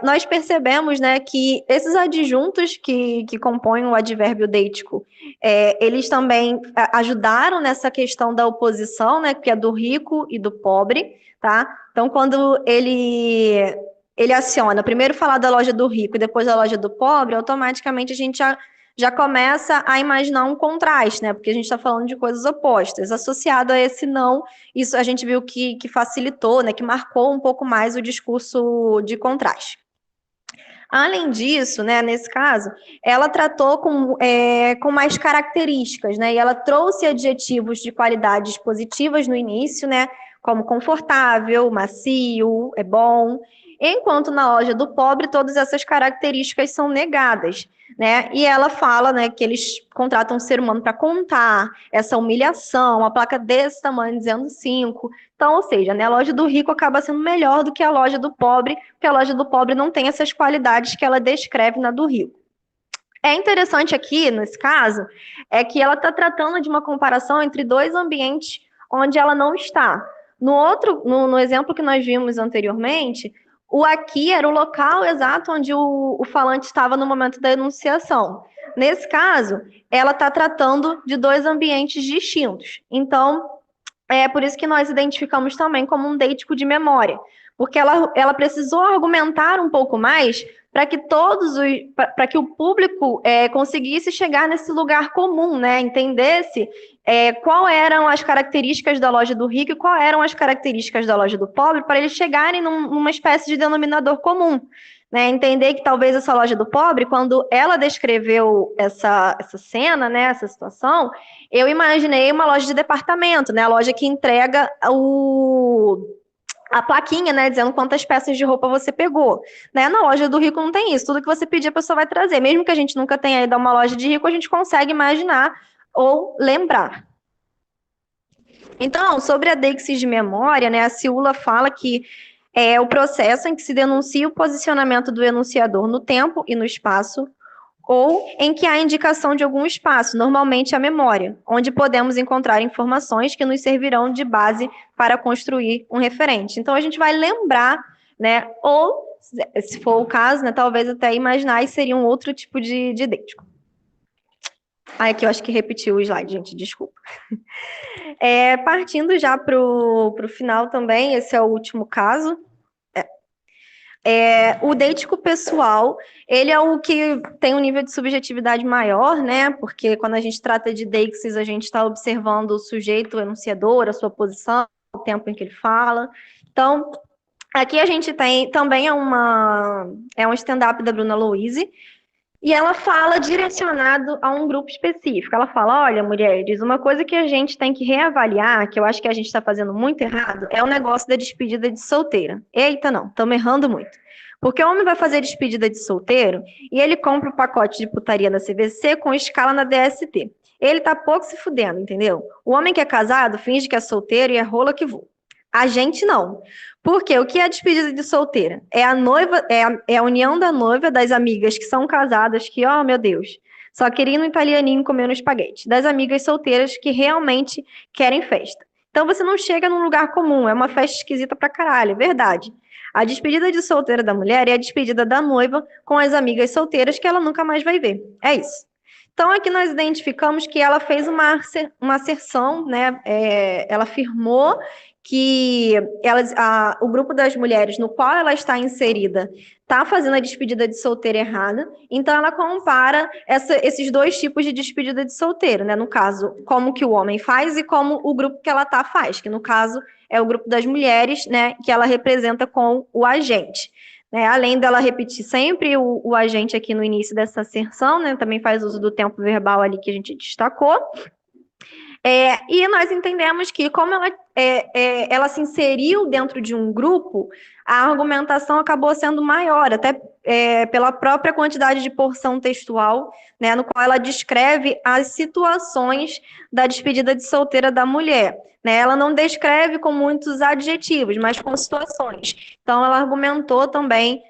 nós percebemos, né, que esses adjuntos que compõem o advérbio deítico, eles também ajudaram nessa questão da oposição, né, que é do rico e do pobre, tá? Então, quando ele aciona, primeiro falar da loja do rico e depois da loja do pobre, automaticamente a gente já começa a imaginar um contraste, né? Porque a gente está falando de coisas opostas. Associado a esse não, isso a gente viu que facilitou, né? Que marcou um pouco mais o discurso de contraste. Além disso, né, nesse caso, ela tratou com mais características, né? E ela trouxe adjetivos de qualidades positivas no início, né? Como confortável, macio, é bom. Enquanto na loja do pobre, todas essas características são negadas. né? E ela fala, né, que eles contratam um ser humano para contar essa humilhação, uma placa desse tamanho dizendo 5. Então, ou seja, né, a loja do rico acaba sendo melhor do que a loja do pobre, porque a loja do pobre não tem essas qualidades que ela descreve na do rico. É interessante aqui, nesse caso, é que ela está tratando de uma comparação entre dois ambientes onde ela não está. No exemplo que nós vimos anteriormente, o aqui era o local exato onde o falante estava no momento da enunciação. Nesse caso, ela está tratando de dois ambientes distintos. Então, é por isso que nós identificamos também como um deítico de memória, porque ela precisou argumentar um pouco mais para que o público conseguisse chegar nesse lugar comum, né? Entendesse qual eram as características da loja do rico e qual eram as características da loja do pobre, para eles chegarem numa espécie de denominador comum. Né, entender que talvez essa loja do pobre, quando ela descreveu essa cena, né, essa situação, eu imaginei uma loja de departamento, né, a loja que entrega a plaquinha, né, dizendo quantas peças de roupa você pegou. Né? Na loja do rico não tem isso, tudo que você pedir a pessoa vai trazer. Mesmo que a gente nunca tenha ido a uma loja de rico, a gente consegue imaginar ou lembrar. Então, sobre a deixis de memória, né, a Ciula fala que é o processo em que se denuncia o posicionamento do enunciador no tempo e no espaço, ou em que há indicação de algum espaço, normalmente a memória, onde podemos encontrar informações que nos servirão de base para construir um referente. Então, a gente vai lembrar, né, ou, se for o caso, né, talvez até imaginar e seria um outro tipo de deítico. Aqui eu acho que repetiu o slide, gente, desculpa. Partindo já para o final também, esse é o último caso. O deítico pessoal, ele é o que tem um nível de subjetividade maior, né? Porque quando a gente trata de deixis, a gente está observando o sujeito, o enunciador, a sua posição, o tempo em que ele fala. Então, aqui a gente tem também um stand-up da Bruna Louise, e ela fala direcionado a um grupo específico. Ela fala, olha, mulheres, uma coisa que a gente tem que reavaliar, que eu acho que a gente está fazendo muito errado, é o negócio da despedida de solteira. Eita, não, estamos errando muito. Porque o homem vai fazer despedida de solteiro e ele compra o pacote de putaria da CVC com escala na DST. Ele tá pouco se fudendo, entendeu? O homem que é casado finge que é solteiro e é rola que voa. A gente não. Porque o que é a despedida de solteira? É a noiva, é a união da noiva, das amigas que são casadas, que, oh meu Deus, só queria ir no italianinho comendo espaguete. Das amigas solteiras que realmente querem festa. Então você não chega num lugar comum, é uma festa esquisita pra caralho, é verdade. A despedida de solteira da mulher é a despedida da noiva com as amigas solteiras que ela nunca mais vai ver. É isso. Então, aqui nós identificamos que ela fez uma asserção, né? Ela afirmou que o grupo das mulheres no qual ela está inserida está fazendo a despedida de solteira errada, então ela compara esses dois tipos de despedida de solteiro, né? No caso, como que o homem faz e como o grupo que ela faz, que no caso é o grupo das mulheres, né? Que ela representa com o agente. Né, além dela repetir sempre o agente aqui no início dessa asserção, né, também faz uso do tempo verbal ali que a gente destacou. E nós entendemos que, como ela se inseriu dentro de um grupo, a argumentação acabou sendo maior, até pela própria quantidade de porção textual, né, no qual ela descreve as situações da despedida de solteira da mulher. Né? Ela não descreve com muitos adjetivos, mas com situações. Então, ela argumentou também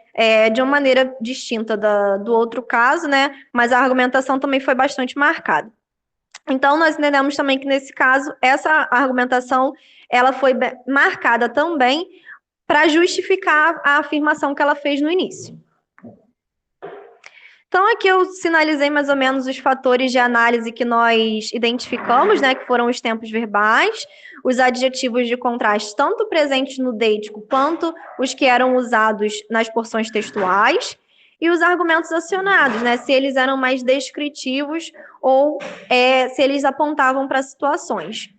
de uma maneira distinta do outro caso, né? Mas a argumentação também foi bastante marcada. Então, nós entendemos também que, nesse caso, essa argumentação ela foi marcada também para justificar a afirmação que ela fez no início. Então, aqui eu sinalizei mais ou menos os fatores de análise que nós identificamos, né, que foram os tempos verbais, os adjetivos de contraste, tanto presentes no deítico quanto os que eram usados nas porções textuais, e os argumentos acionados, né, se eles eram mais descritivos ou se eles apontavam para situações.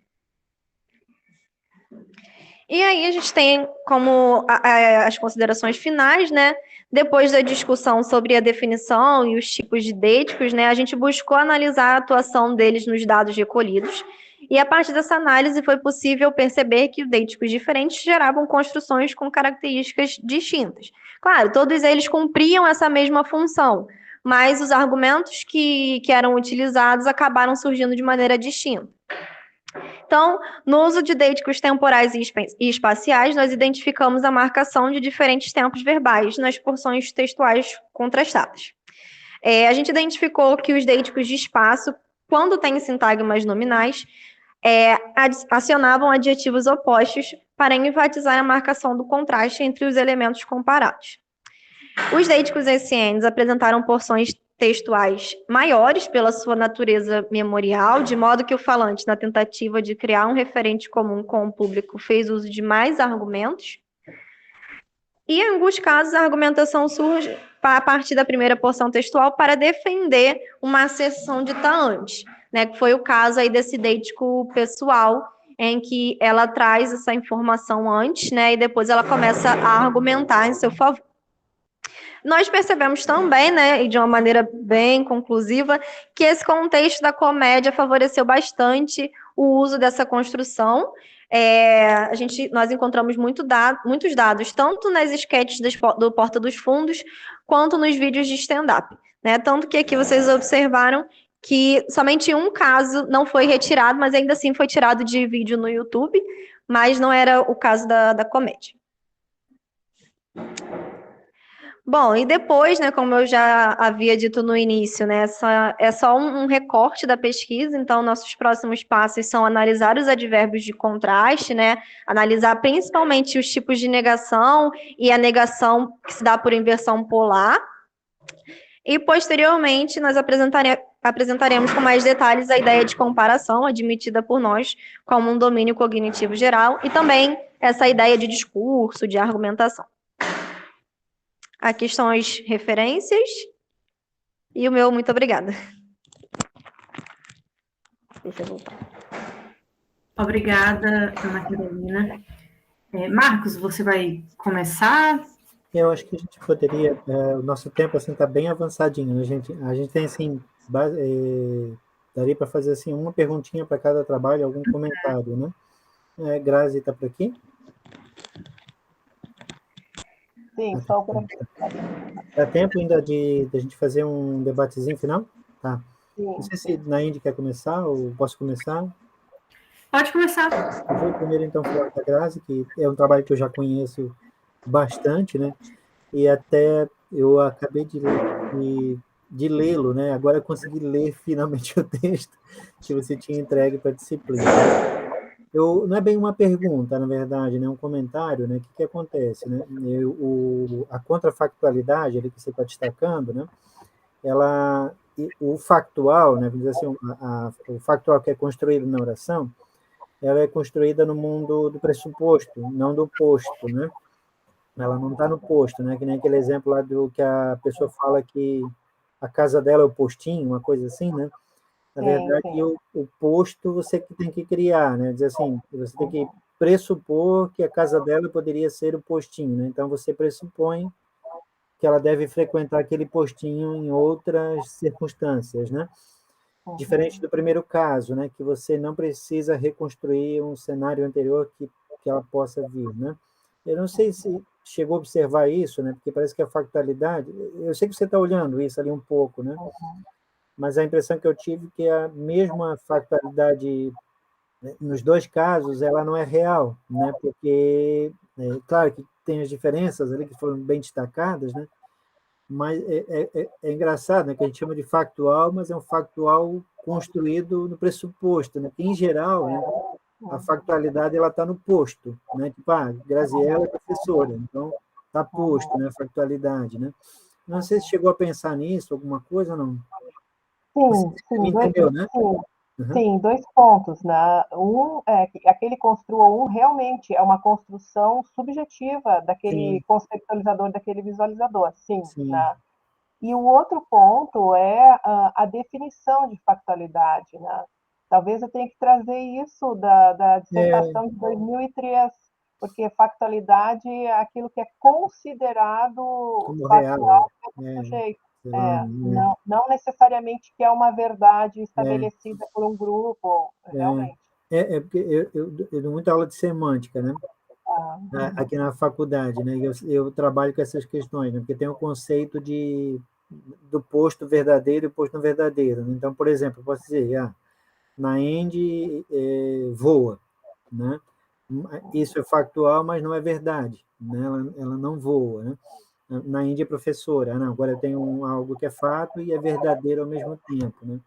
E aí a gente tem como as considerações finais, né? Depois da discussão sobre a definição e os tipos de deíticos, né, a gente buscou analisar a atuação deles nos dados recolhidos, e a partir dessa análise foi possível perceber que deíticos diferentes geravam construções com características distintas. Claro, todos eles cumpriam essa mesma função, mas os argumentos que eram utilizados acabaram surgindo de maneira distinta. Então, no uso de deíticos temporais e espaciais, nós identificamos a marcação de diferentes tempos verbais nas porções textuais contrastadas. A gente identificou que os deíticos de espaço, quando têm sintagmas nominais, acionavam adjetivos opostos para enfatizar a marcação do contraste entre os elementos comparados. Os deíticos SNs apresentaram porções textuais maiores pela sua natureza memorial, de modo que o falante, na tentativa de criar um referente comum com o público, fez uso de mais argumentos. E, em alguns casos, a argumentação surge a partir da primeira porção textual para defender uma asserção dita antes, né, que foi o caso aí desse deítico pessoal, em que ela traz essa informação antes, né, e depois ela começa a argumentar em seu favor. Nós percebemos também, né, e de uma maneira bem conclusiva, que esse contexto da comédia favoreceu bastante o uso dessa construção. Nós encontramos muitos dados, tanto nas esquetes do Porta dos Fundos, quanto nos vídeos de stand-up, né? Tanto que aqui vocês observaram que somente um caso não foi retirado, mas ainda assim foi tirado de vídeo no YouTube, mas não era o caso da comédia. Bom, e depois, né, como eu já havia dito no início, né, é só um recorte da pesquisa, então nossos próximos passos são analisar os advérbios de contraste, né, analisar principalmente os tipos de negação e a negação que se dá por inversão polar, e posteriormente nós apresentaremos com mais detalhes a ideia de comparação admitida por nós como um domínio cognitivo geral e também essa ideia de discurso, de argumentação. Aqui estão as referências e o meu muito obrigada. Deixa eu voltar. Obrigada, Ana Carolina. Marcos, você vai começar? Eu acho que a gente poderia, o nosso tempo assim está bem avançadinho. A gente tem assim, daria para fazer assim uma perguntinha para cada trabalho, algum comentário, né? Grazi está por aqui? Sim, só por aqui. Dá tempo ainda de a gente fazer um debatezinho final? Tá. Sim, não sei se Nainde quer começar ou posso começar. Pode começar. Eu vou primeiro então falar da Grazi, que é um trabalho que eu já conheço bastante, né? E até eu acabei de lê-lo, né? Agora eu consegui ler finalmente o texto que você tinha entregue para a disciplina. Não é bem uma pergunta, na verdade, né? Um comentário, né? O que acontece, né? A contrafactualidade ali que você está destacando, né? O factual, né? Vamos dizer assim, o factual que é construído na oração, ela é construída no mundo do pressuposto, não do posto, né? Ela não está no posto, né? Que nem aquele exemplo lá do que a pessoa fala que a casa dela é o postinho, uma coisa assim, né? Na verdade, o posto você que tem que criar, né? Dizer assim, você tem que pressupor que a casa dela poderia ser o postinho, né? Então, você pressupõe que ela deve frequentar aquele postinho em outras circunstâncias, né? Diferente do primeiro caso, né? Que você não precisa reconstruir um cenário anterior que ela possa vir, né? Eu não sei se chegou a observar isso, né? Porque parece que a factualidade... Eu sei que você está olhando isso ali um pouco, né? Mas a impressão que eu tive é que a mesma factualidade, nos dois casos, ela não é real, né? Porque, claro que tem as diferenças ali que foram bem destacadas, né? Mas é engraçado, né? Que a gente chama de factual, mas é um factual construído no pressuposto, né? Que, em geral, né? A factualidade ela está no posto, né? Tipo, Graziella é professora, então está posto, né? A factualidade, né? Não sei se chegou a pensar nisso, alguma coisa, não? Sim, me entendeu, né? Sim, dois pontos, né? Um é que aquele construa realmente é uma construção subjetiva daquele conceptualizador, daquele visualizador, sim. Né? E o outro ponto é a definição de factualidade, né? Talvez eu tenha que trazer isso da dissertação de 2003, porque factualidade é aquilo que é considerado como factual real, do jeito. Não necessariamente que é uma verdade estabelecida por um grupo, realmente. Porque eu dou muita aula de semântica, né? Aqui na faculdade, né? Eu trabalho com essas questões, né? Porque tem o conceito de do posto verdadeiro e posto não verdadeiro. Então, por exemplo, eu posso dizer, na Indy voa, né? Isso é factual, mas não é verdade, né? Ela não voa, né? Na Índia é professora, não, agora eu tenho algo que é fato e é verdadeiro ao mesmo tempo, né?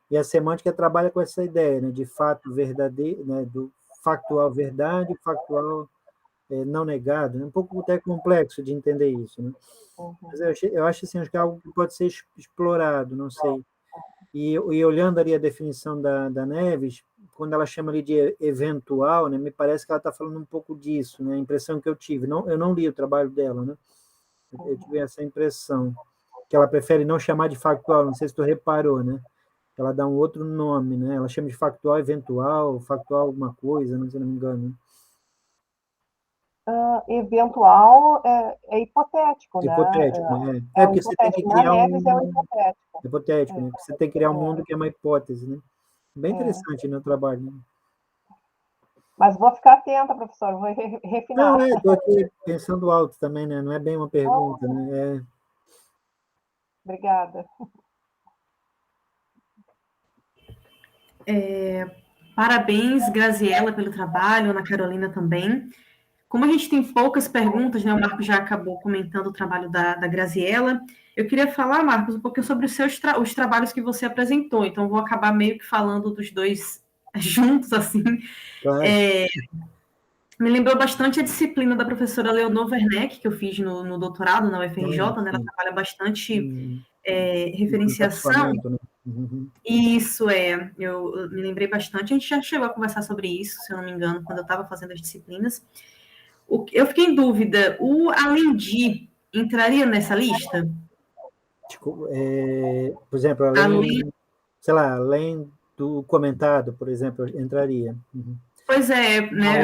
E a semântica trabalha com essa ideia, né, de fato verdadeiro, né, do factual verdade, factual não negado, né? Um pouco até complexo de entender isso, né? Mas eu acho assim, acho que é algo que pode ser explorado, não sei. E olhando ali a definição da Neves, quando ela chama ali de eventual, né, me parece que ela está falando um pouco disso, né? A impressão que eu tive. Não, eu não li o trabalho dela, né? Eu tive essa impressão, que ela prefere não chamar de factual, não sei se tu reparou, né? Ela dá um outro nome, né? Ela chama de factual eventual, factual alguma coisa, se não me engano. Eventual é hipotético, né? Hipotético, né? É Porque você tem que hipotético. Na criar Neves é o hipotético. hipotético, né? Você tem que criar um mundo que é uma hipótese, né? Bem interessante no trabalho, né? Mas vou ficar atenta, professor, vou refinar. Não, estou aqui pensando alto também, né? Não é bem uma pergunta, né? Obrigada. Parabéns, Graziela, pelo trabalho, Ana Carolina também. Como a gente tem poucas perguntas, né, o Marcos já acabou comentando o trabalho da Graziela, eu queria falar, Marcos, um pouquinho sobre os trabalhos que você apresentou, então vou acabar meio que falando dos dois juntos, assim. Claro. Me lembrou bastante a disciplina da professora Leonor Werneck, que eu fiz no doutorado na UFRJ, né, ela trabalha bastante referenciação. Né? Isso, eu me lembrei bastante, a gente já chegou a conversar sobre isso, se eu não me engano, quando eu estava fazendo as disciplinas. Eu fiquei em dúvida, o além de entraria nessa lista? Por exemplo, além do comentado, por exemplo, entraria. Pois é, né?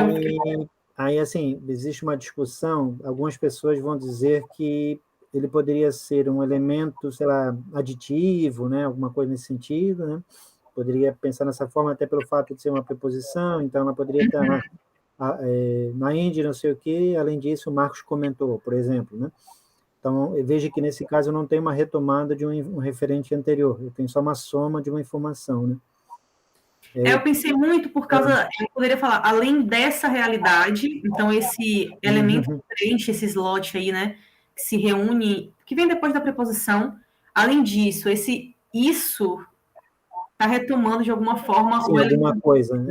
Aí, assim, existe uma discussão, algumas pessoas vão dizer que ele poderia ser um elemento, sei lá, aditivo, né? Alguma coisa nesse sentido, né? Poderia pensar nessa forma até pelo fato de ser uma preposição, então ela poderia estar na Indy, não sei o quê, além disso, o Marcos comentou, por exemplo, né? Então, veja que nesse caso eu não tenho uma retomada de um referente anterior, eu tenho só uma soma de uma informação, né? Eu pensei muito por causa, eu poderia falar, além dessa realidade, então esse elemento que preenche esse slot aí, né, que se reúne, que vem depois da preposição, além disso, isso está retomando de alguma forma Sim, alguma coisa,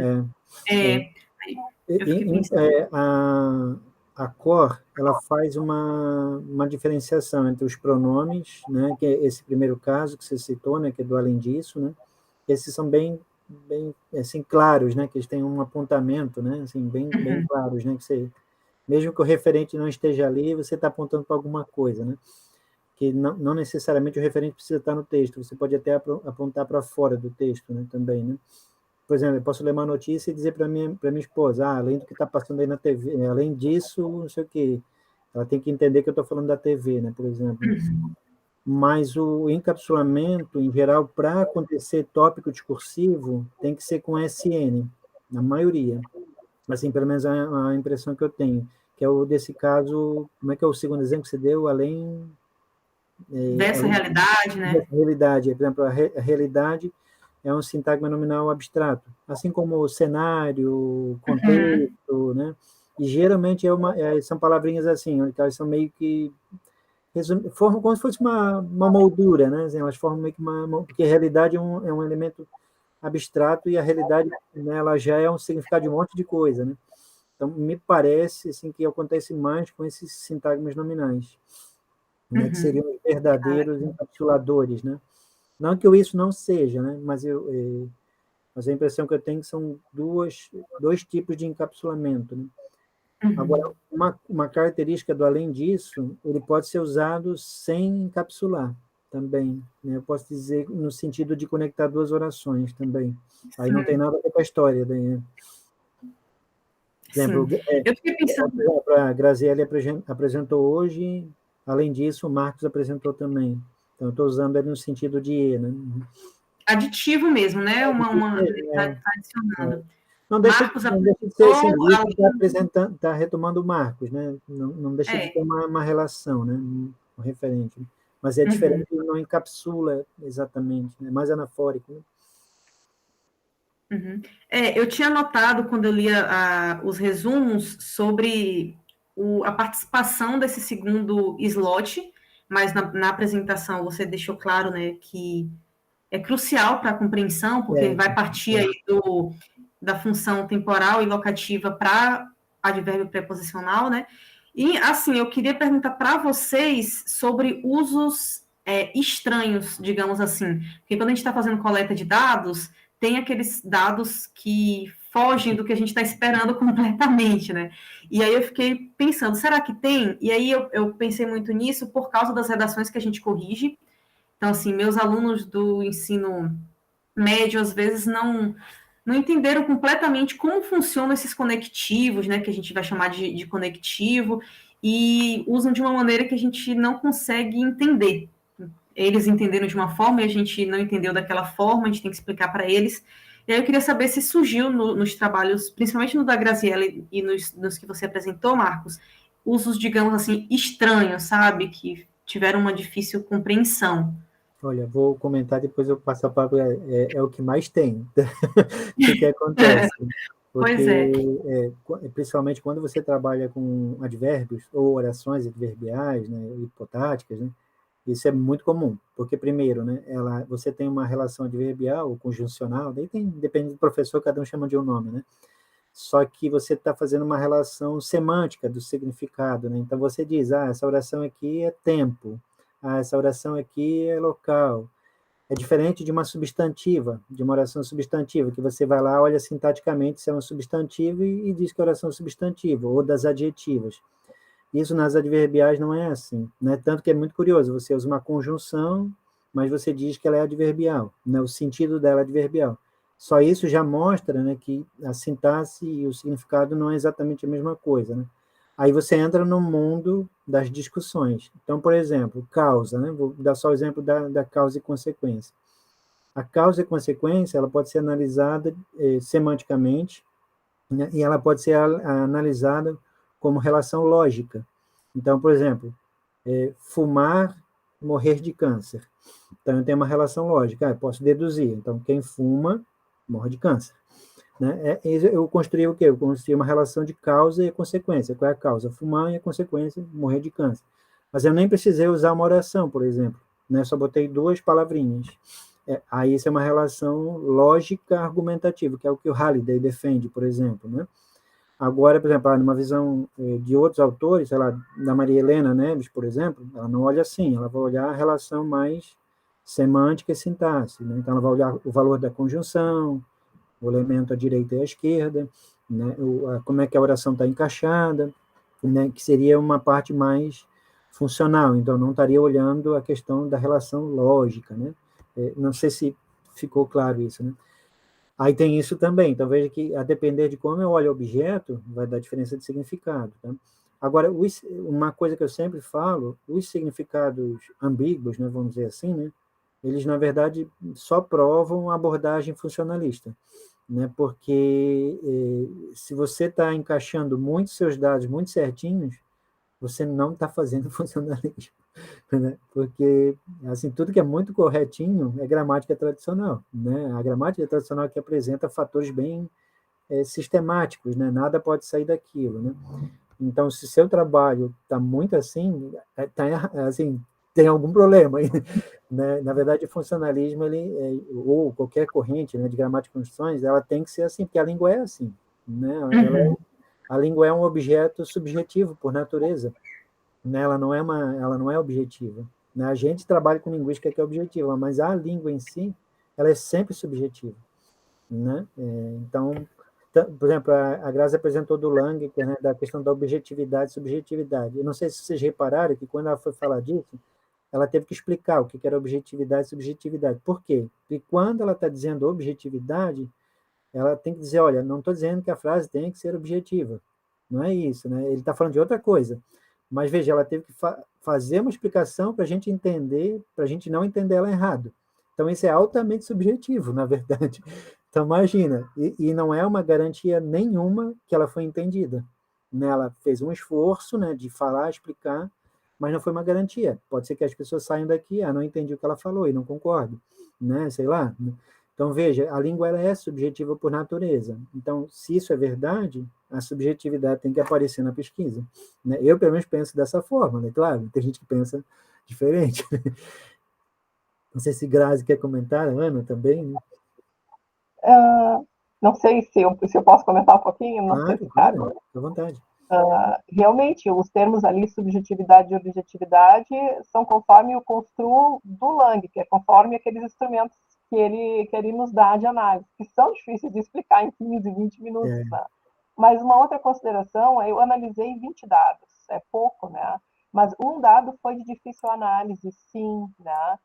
a COR, ela faz uma diferenciação entre os pronomes, né, que é esse primeiro caso que você citou, né, que é do além disso, né, esses são bem assim, claros, né, que eles têm um apontamento, né, assim, bem claros, né, que você, mesmo que o referente não esteja ali, você está apontando para alguma coisa, né, que não necessariamente o referente precisa estar no texto, você pode até apontar para fora do texto, né, também, né. Por exemplo, eu posso ler uma notícia e dizer para minha esposa, além do que está passando aí na TV, além disso, não sei o quê. Ela tem que entender que eu estou falando da TV, né, por exemplo. Mas o encapsulamento, em geral, para acontecer tópico discursivo, tem que ser com SN, na maioria. Assim, pelo menos a impressão que eu tenho, que é o desse caso, como é que é o segundo exemplo que você deu, além... dessa realidade, né? Dessa realidade, por exemplo, a realidade é um sintagma nominal abstrato, assim como o cenário, contexto, né? E geralmente são palavrinhas assim, onde elas são meio que formam como se fosse uma moldura, né? Assim, elas formam meio que porque a realidade é um elemento abstrato e a realidade, né, ela já é um significado de um monte de coisa, né? Então, me parece assim, que acontece mais com esses sintagmas nominais, né, que seriam os verdadeiros encapsuladores, né? Não que isso não seja, né? Mas a impressão que eu tenho são dois tipos de encapsulamento, né? Agora, uma característica do além disso, ele pode ser usado sem encapsular também, né? Eu posso dizer no sentido de conectar duas orações também. Aí não tem nada a ver com a história, daí, né? Por exemplo, eu fiquei pensando... a Graziele apresentou hoje, além disso, o Marcos apresentou também. Então, eu estou usando ele no sentido de E, né? Aditivo mesmo, né? Está adicionando. Não deixa de ser assim, está retomando o Marcos, né? Não deixa de ter uma relação, né? Um referente. mas é diferente, não encapsula exatamente, é mais anafórico, né? Eu tinha notado, quando eu lia os resumos, sobre a participação desse segundo slot, mas na apresentação você deixou claro, né, que é crucial para a compreensão, porque vai partir aí da função temporal e locativa para advérbio preposicional, né? E, assim, eu queria perguntar para vocês sobre usos estranhos, digamos assim. Porque quando a gente está fazendo coleta de dados, tem aqueles dados que fogem do que a gente está esperando completamente, né? E aí eu fiquei pensando, será que tem? E aí eu pensei muito nisso por causa das redações que a gente corrige. Então, assim, meus alunos do ensino médio, às vezes, não entenderam completamente como funcionam esses conectivos, né, que a gente vai chamar de conectivo, e usam de uma maneira que a gente não consegue entender. Eles entenderam de uma forma e a gente não entendeu daquela forma, a gente tem que explicar para eles. E aí eu queria saber se surgiu nos trabalhos, principalmente no da Graziella e nos que você apresentou, Marcos, usos, digamos assim, estranhos, sabe, que tiveram uma difícil compreensão. Olha, vou comentar, depois eu passo a palavra, é o que mais tem. O que acontece? Pois é. Porque, principalmente quando você trabalha com advérbios ou orações adverbiais, né, hipotáticas, né, isso é muito comum, porque primeiro, né, você tem uma relação adverbial ou conjuncional, daí depende do professor, cada um chama de um nome, né? Só que você está fazendo uma relação semântica do significado, né? Então você diz, essa oração aqui é tempo, essa oração aqui é local. É diferente de uma substantiva, de uma oração substantiva, que você vai lá, olha sintaticamente se é um substantivo e diz que é oração substantiva, ou das adjetivas. Isso nas adverbiais não é assim, né? Tanto que é muito curioso, você usa uma conjunção, mas você diz que ela é adverbial, né? O sentido dela é adverbial. Só isso já mostra, né, que a sintaxe e o significado não é exatamente a mesma coisa, né? Aí você entra no mundo das discussões. Então, por exemplo, causa, né? Vou dar só o exemplo da causa e consequência. A causa e consequência, ela pode ser analisada semanticamente, né? E ela pode ser analisada como relação lógica. Então, por exemplo, fumar, morrer de câncer. Então, eu tenho uma relação lógica. Eu posso deduzir. Então, quem fuma, morre de câncer. Né? Eu construí o quê? Eu construí uma relação de causa e consequência. Qual é a causa? Fumar e a consequência, morrer de câncer. Mas eu nem precisei usar uma oração, por exemplo. Né? Só botei duas palavrinhas. Aí isso é uma relação lógica argumentativa, que é o que o Halliday defende, por exemplo. Né? Agora, por exemplo, numa visão de outros autores, sei lá, da Maria Helena Neves, por exemplo, ela não olha assim, ela vai olhar a relação mais semântica e sintaxe. Né? Então, ela vai olhar o valor da conjunção, o elemento à direita e à esquerda, né? Como é que a oração está encaixada, né? Que seria uma parte mais funcional, então não estaria olhando a questão da relação lógica, né? Não sei se ficou claro isso, né? Aí tem isso também, então veja que a depender de como eu olho o objeto, vai dar diferença de significado, tá? Agora, uma coisa que eu sempre falo, os significados ambíguos, né, vamos dizer assim, né, eles, na verdade, só provam a abordagem funcionalista, né, porque se você está encaixando muitos seus dados muito certinhos, você não está fazendo funcionalismo, né? Porque assim, tudo que é muito corretinho é gramática tradicional, né? A gramática tradicional que apresenta fatores bem sistemáticos, né? Nada pode sair daquilo, né? Então, se seu trabalho está muito assim, assim, tem algum problema aí, né? Na verdade, o funcionalismo, ou qualquer corrente, né, de gramática e construções, ela tem que ser assim, porque a língua é assim, né? A língua é um objeto subjetivo, por natureza, né? Ela não é objetiva, né? A gente trabalha com linguística que é objetiva, mas a língua em si, ela é sempre subjetiva, né? Então, por exemplo, a Grazi apresentou do Lang, né, da questão da objetividade e subjetividade. Eu não sei se vocês repararam que quando ela foi falar disso, ela teve que explicar o que era objetividade e subjetividade. Por quê? Porque quando ela está dizendo objetividade, ela tem que dizer, olha, não estou dizendo que a frase tem que ser objetiva. Não é isso, né? Ele está falando de outra coisa. Mas, veja, ela teve que fazer uma explicação para a gente entender, para a gente não entender ela errado. Então, isso é altamente subjetivo, na verdade. Então, imagina, e não é uma garantia nenhuma que ela foi entendida. Né? Ela fez um esforço, né, de falar, explicar, mas não foi uma garantia. Pode ser que as pessoas saiam daqui, não entendi o que ela falou e não concordo, né? Sei lá. Então, veja, a língua ela é subjetiva por natureza. Então, se isso é verdade, a subjetividade tem que aparecer na pesquisa, né? Eu, pelo menos, penso dessa forma, né? Claro, tem gente que pensa diferente. Não sei se Grazi quer comentar, a Ana também, né? Não sei se eu posso comentar um pouquinho, não sei se cabe. Claro, fica à vontade. Realmente, os termos ali, subjetividade e objetividade, são conforme o construo do Lang, que é conforme aqueles instrumentos que ele nos dá de análise, que são difíceis de explicar em 15, 20 minutos. Né? Mas uma outra consideração, eu analisei 20 dados, é pouco, né? Mas um dado foi de difícil análise, sim, né?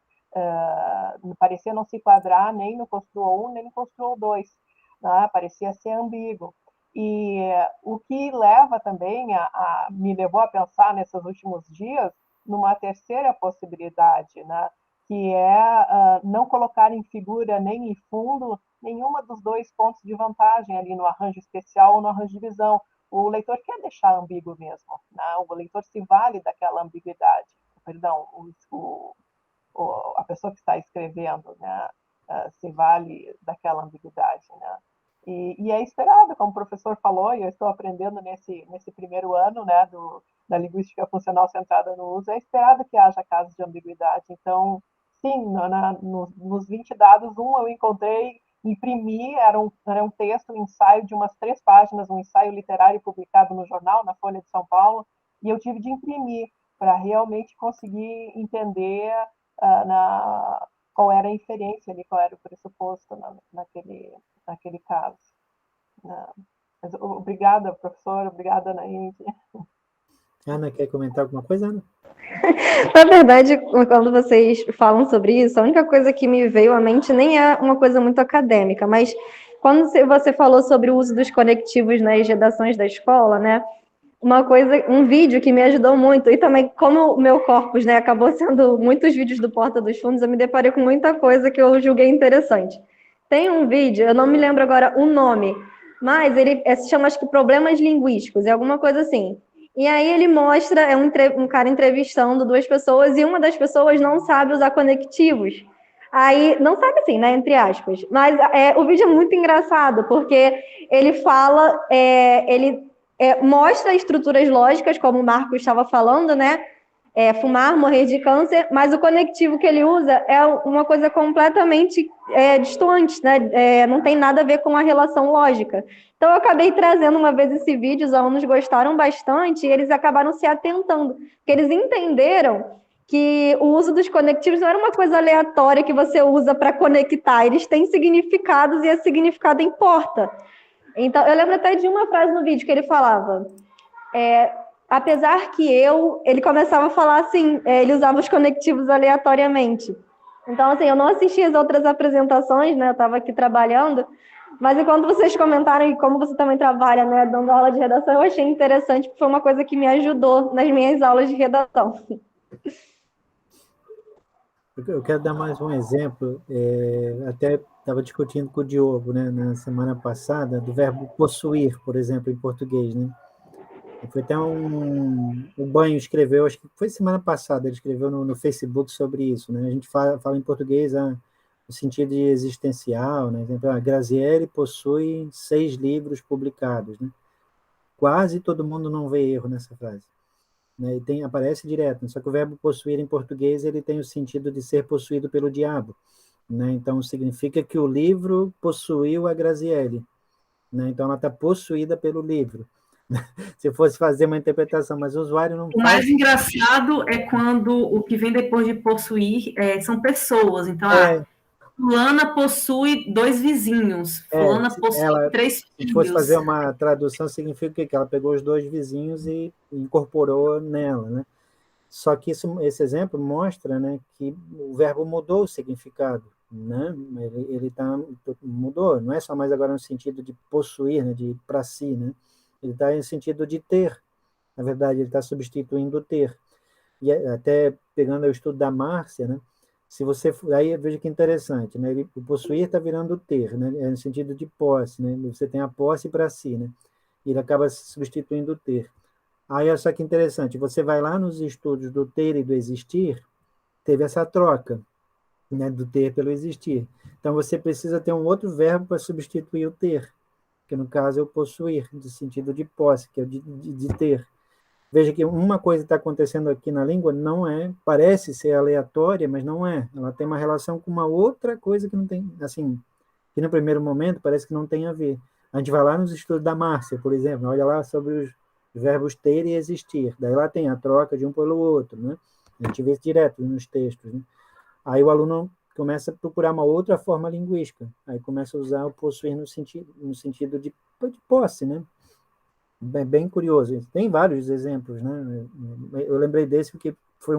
Parecia não se enquadrar nem no construo 1, nem no construo 2, né? Parecia ser ambíguo. E o que leva também me levou a pensar nesses últimos dias numa terceira possibilidade, né? Que é não colocar em figura nem em fundo nenhuma dos dois pontos de vantagem ali no arranjo especial ou no arranjo de visão. O leitor quer deixar ambíguo mesmo, né? O leitor se vale daquela ambiguidade, perdão, a pessoa que está escrevendo, né? Se vale daquela ambiguidade, né? E é esperado, como o professor falou, e eu estou aprendendo nesse primeiro ano, né, da linguística funcional centrada no uso, é esperado que haja casos de ambiguidade. Então, sim, nos 20 dados, eu encontrei, imprimi, era um texto, um ensaio de umas 3 páginas, um ensaio literário publicado no jornal, na Folha de São Paulo, e eu tive de imprimir para realmente conseguir entender qual era a inferência ali, qual era o pressuposto naquele caso. Mas, obrigada, professor, obrigada, Anaíde. Ana, quer comentar alguma coisa, Ana? Na verdade, quando vocês falam sobre isso, a única coisa que me veio à mente nem é uma coisa muito acadêmica, mas quando você falou sobre o uso dos conectivos nas redações da escola, né? Um vídeo que me ajudou muito, e também como o meu corpus, né, acabou sendo muitos vídeos do Porta dos Fundos, eu me deparei com muita coisa que eu julguei interessante. Tem um vídeo, eu não me lembro agora o nome, mas ele se chama, acho que, Problemas Linguísticos, é alguma coisa assim. E aí ele mostra, um cara entrevistando 2 pessoas, e uma das pessoas não sabe usar conectivos. Aí, não sabe assim, né, entre aspas, mas o vídeo é muito engraçado, porque ele fala, mostra estruturas lógicas, como o Marco estava falando, né? Fumar, morrer de câncer, mas o conectivo que ele usa é uma coisa completamente distante, né? Não tem nada a ver com a relação lógica. Então, eu acabei trazendo uma vez esse vídeo, os alunos gostaram bastante e eles acabaram se atentando, porque eles entenderam que o uso dos conectivos não era uma coisa aleatória que você usa para conectar, eles têm significados e esse significado importa. Então, eu lembro até de uma frase no vídeo que ele falava, apesar que ele começava a falar assim, ele usava os conectivos aleatoriamente. Então, assim, eu não assisti as outras apresentações, né, eu estava aqui trabalhando, mas enquanto vocês comentaram, e como você também trabalha, né, dando aula de redação, eu achei interessante, porque foi uma coisa que me ajudou nas minhas aulas de redação. Eu quero dar mais um exemplo, até estava discutindo com o Diogo, né, na semana passada, do verbo possuir, por exemplo, em português, né? Foi até o Banho escreveu, acho que foi semana passada, ele escreveu no Facebook sobre isso, né? A gente fala em português no sentido de existencial, né? Por exemplo, a Graziele possui 6 livros publicados, né? Quase todo mundo não vê erro nessa frase. Né, e aparece direto, né? Só que o verbo possuir em português ele tem o sentido de ser possuído pelo diabo, né? Então significa que o livro possuiu a Graziele, né? Então ela está possuída pelo livro. Se fosse fazer uma interpretação, mas o usuário não faz. O mais engraçado é quando o que vem depois de possuir são pessoas. Então, fulana possui 2 vizinhos, fulana possui 3 filhos. Se fosse fazer uma tradução, significa que ela pegou os 2 vizinhos e incorporou nela, né? Só que esse exemplo mostra, né, que o verbo mudou o significado, né? Ele mudou, não é só mais agora no sentido de possuir, né, de para si, né? Ele está no sentido de ter. Na verdade, ele está substituindo o ter. E até pegando o estudo da Márcia, né? Se você aí veja que interessante, né? O possuir está virando ter, né? É no sentido de posse, né? Você tem a posse para si, né? E ele acaba substituindo o ter. Aí, olha só que interessante, você vai lá nos estudos do ter e do existir, teve essa troca, né, do ter pelo existir. Então, você precisa ter um outro verbo para substituir o ter, que no caso é o possuir, de sentido de posse, que é o de ter. Veja que uma coisa que está acontecendo aqui na língua não é, parece ser aleatória, mas não é. Ela tem uma relação com uma outra coisa que não tem, assim, que no primeiro momento parece que não tem a ver. A gente vai lá nos estudos da Márcia, por exemplo, olha lá sobre os verbos ter e existir. Daí lá tem a troca de um pelo outro, né? A gente vê isso direto nos textos, né? Aí o aluno começa a procurar uma outra forma linguística. Aí começa a usar o possuir no sentido de posse, né? Bem curioso. Tem vários exemplos, né? Eu lembrei desse porque foi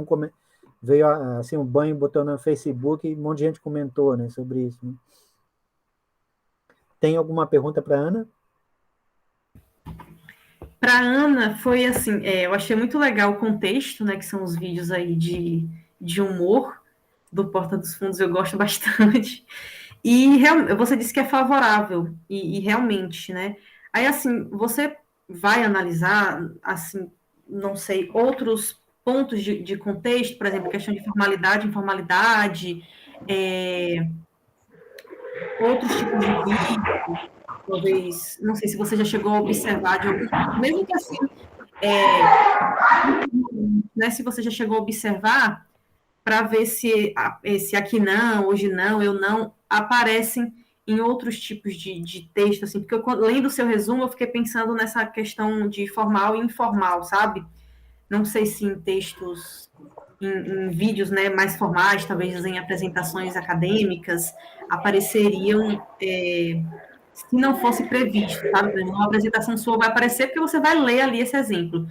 veio assim um banho, botou no Facebook e um monte de gente comentou, né, sobre isso. Né? Tem alguma pergunta para Ana? Para Ana, foi assim, eu achei muito legal o contexto, né, que são os vídeos aí de humor do Porta dos Fundos, eu gosto bastante. E você disse que é favorável, e realmente, né? Aí, assim, você vai analisar, assim, não sei, outros pontos de contexto, por exemplo, questão de formalidade, informalidade, outros tipos de vídeo, talvez, não sei se você já chegou a observar de algum, mesmo que assim, né, se você já chegou a observar, para ver se esse aqui não, hoje não, eu não, aparecem em outros tipos de texto, assim, porque lendo o seu resumo, eu fiquei pensando nessa questão de formal e informal, sabe? Não sei se em textos, em vídeos, né, mais formais, talvez em apresentações acadêmicas, apareceriam, se não fosse previsto, sabe? Por exemplo, uma apresentação sua vai aparecer porque você vai ler ali esse exemplo,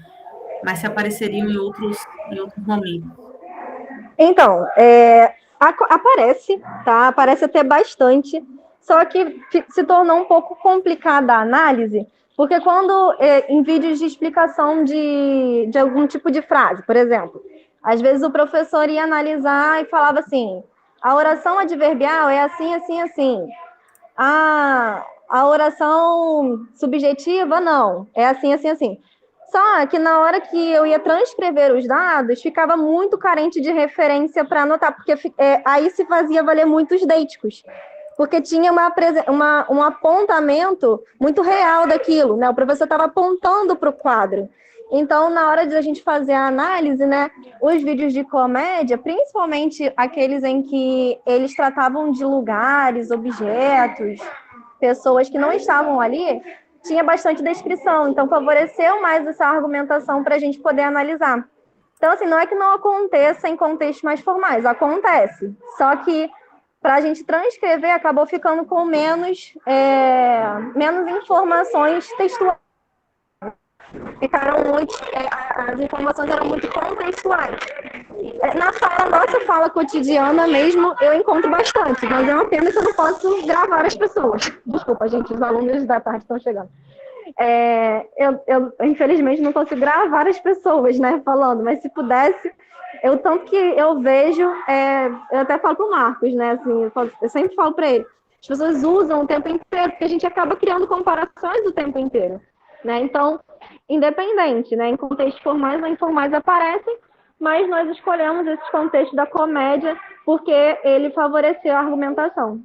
mas se apareceriam em outros momentos. Então, aparece, tá? Aparece até bastante, só que se tornou um pouco complicada a análise, porque quando em vídeos de explicação de algum tipo de frase, por exemplo, às vezes o professor ia analisar e falava assim, a oração adverbial é assim, assim, assim. A oração subjetiva, não, é assim, assim, assim. Só que na hora que eu ia transcrever os dados, ficava muito carente de referência para anotar, porque aí se fazia valer muitos deíticos, porque tinha um apontamento muito real daquilo, né? O professor estava apontando para o quadro. Então, na hora de a gente fazer a análise, né, os vídeos de comédia, principalmente aqueles em que eles tratavam de lugares, objetos, pessoas que não estavam ali, tinha bastante descrição, então favoreceu mais essa argumentação para a gente poder analisar. Então, assim, não é que não aconteça em contextos mais formais, acontece, só que para a gente transcrever acabou ficando com menos informações textuais. As informações eram muito contextuais. Nossa fala cotidiana mesmo, eu encontro bastante, mas é uma pena que eu não posso gravar as pessoas. Desculpa, gente, os alunos da tarde estão chegando. Eu infelizmente não consigo gravar as pessoas, né, falando, mas se pudesse, tanto que eu vejo, eu até falo para o Marcos, né, assim, eu sempre falo para ele, as pessoas usam o tempo inteiro, porque a gente acaba criando comparações o tempo inteiro, né, então, independente, né, em contextos formais ou informais aparecem, mas nós escolhemos esse contexto da comédia porque ele favoreceu a argumentação.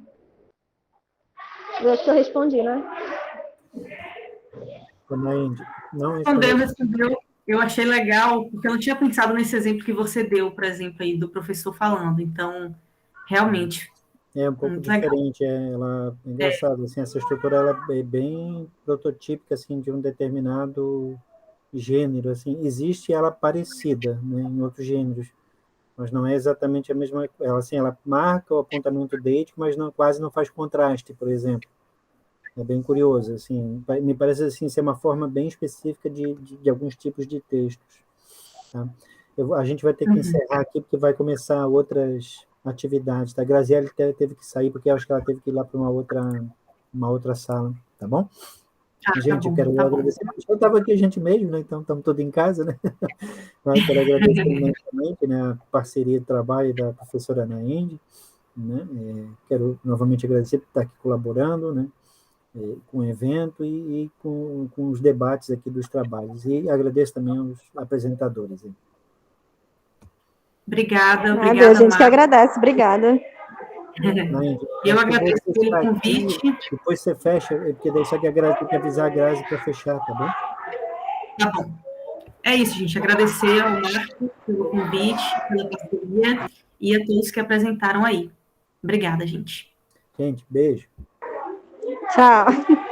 Eu acho que eu respondi, né? Não respondeu. Eu achei legal, porque eu não tinha pensado nesse exemplo que você deu, por exemplo, aí do professor falando. Então, realmente. É um pouco diferente, ela é engraçado, assim, essa estrutura ela é bem prototípica assim de um determinado gênero, assim, existe ela parecida, né, em outros gêneros, mas não é exatamente a mesma, ela assim, ela marca o apontamento deítico, mas quase não faz contraste, por exemplo. É bem curioso, assim, me parece assim ser uma forma bem específica de alguns tipos de textos. Tá? A gente vai ter que encerrar aqui porque vai começar outras atividades. Tá? A Graziele teve que sair porque eu acho que ela teve que ir lá para uma outra sala, tá bom? Gente, eu quero agradecer. Eu estava aqui a gente mesmo, né? Então estamos todos em casa, né? Mas quero agradecer imensamente, né, a parceria de trabalho da professora Ana Ende, né? Quero novamente agradecer por estar aqui colaborando, né? com o evento e com os debates aqui dos trabalhos. E agradeço também aos apresentadores. Obrigada, Nada, obrigada, a gente que Marta. agradece, obrigada. Eu agradeço pelo convite. Depois você fecha, porque daí só que a Grazi tem que avisar a Grazi para fechar, tá bom? Tá bom. É isso, gente. Agradecer ao Marco pelo convite, pela parceria e a todos que apresentaram aí. Obrigada, gente. Gente, beijo. Tchau.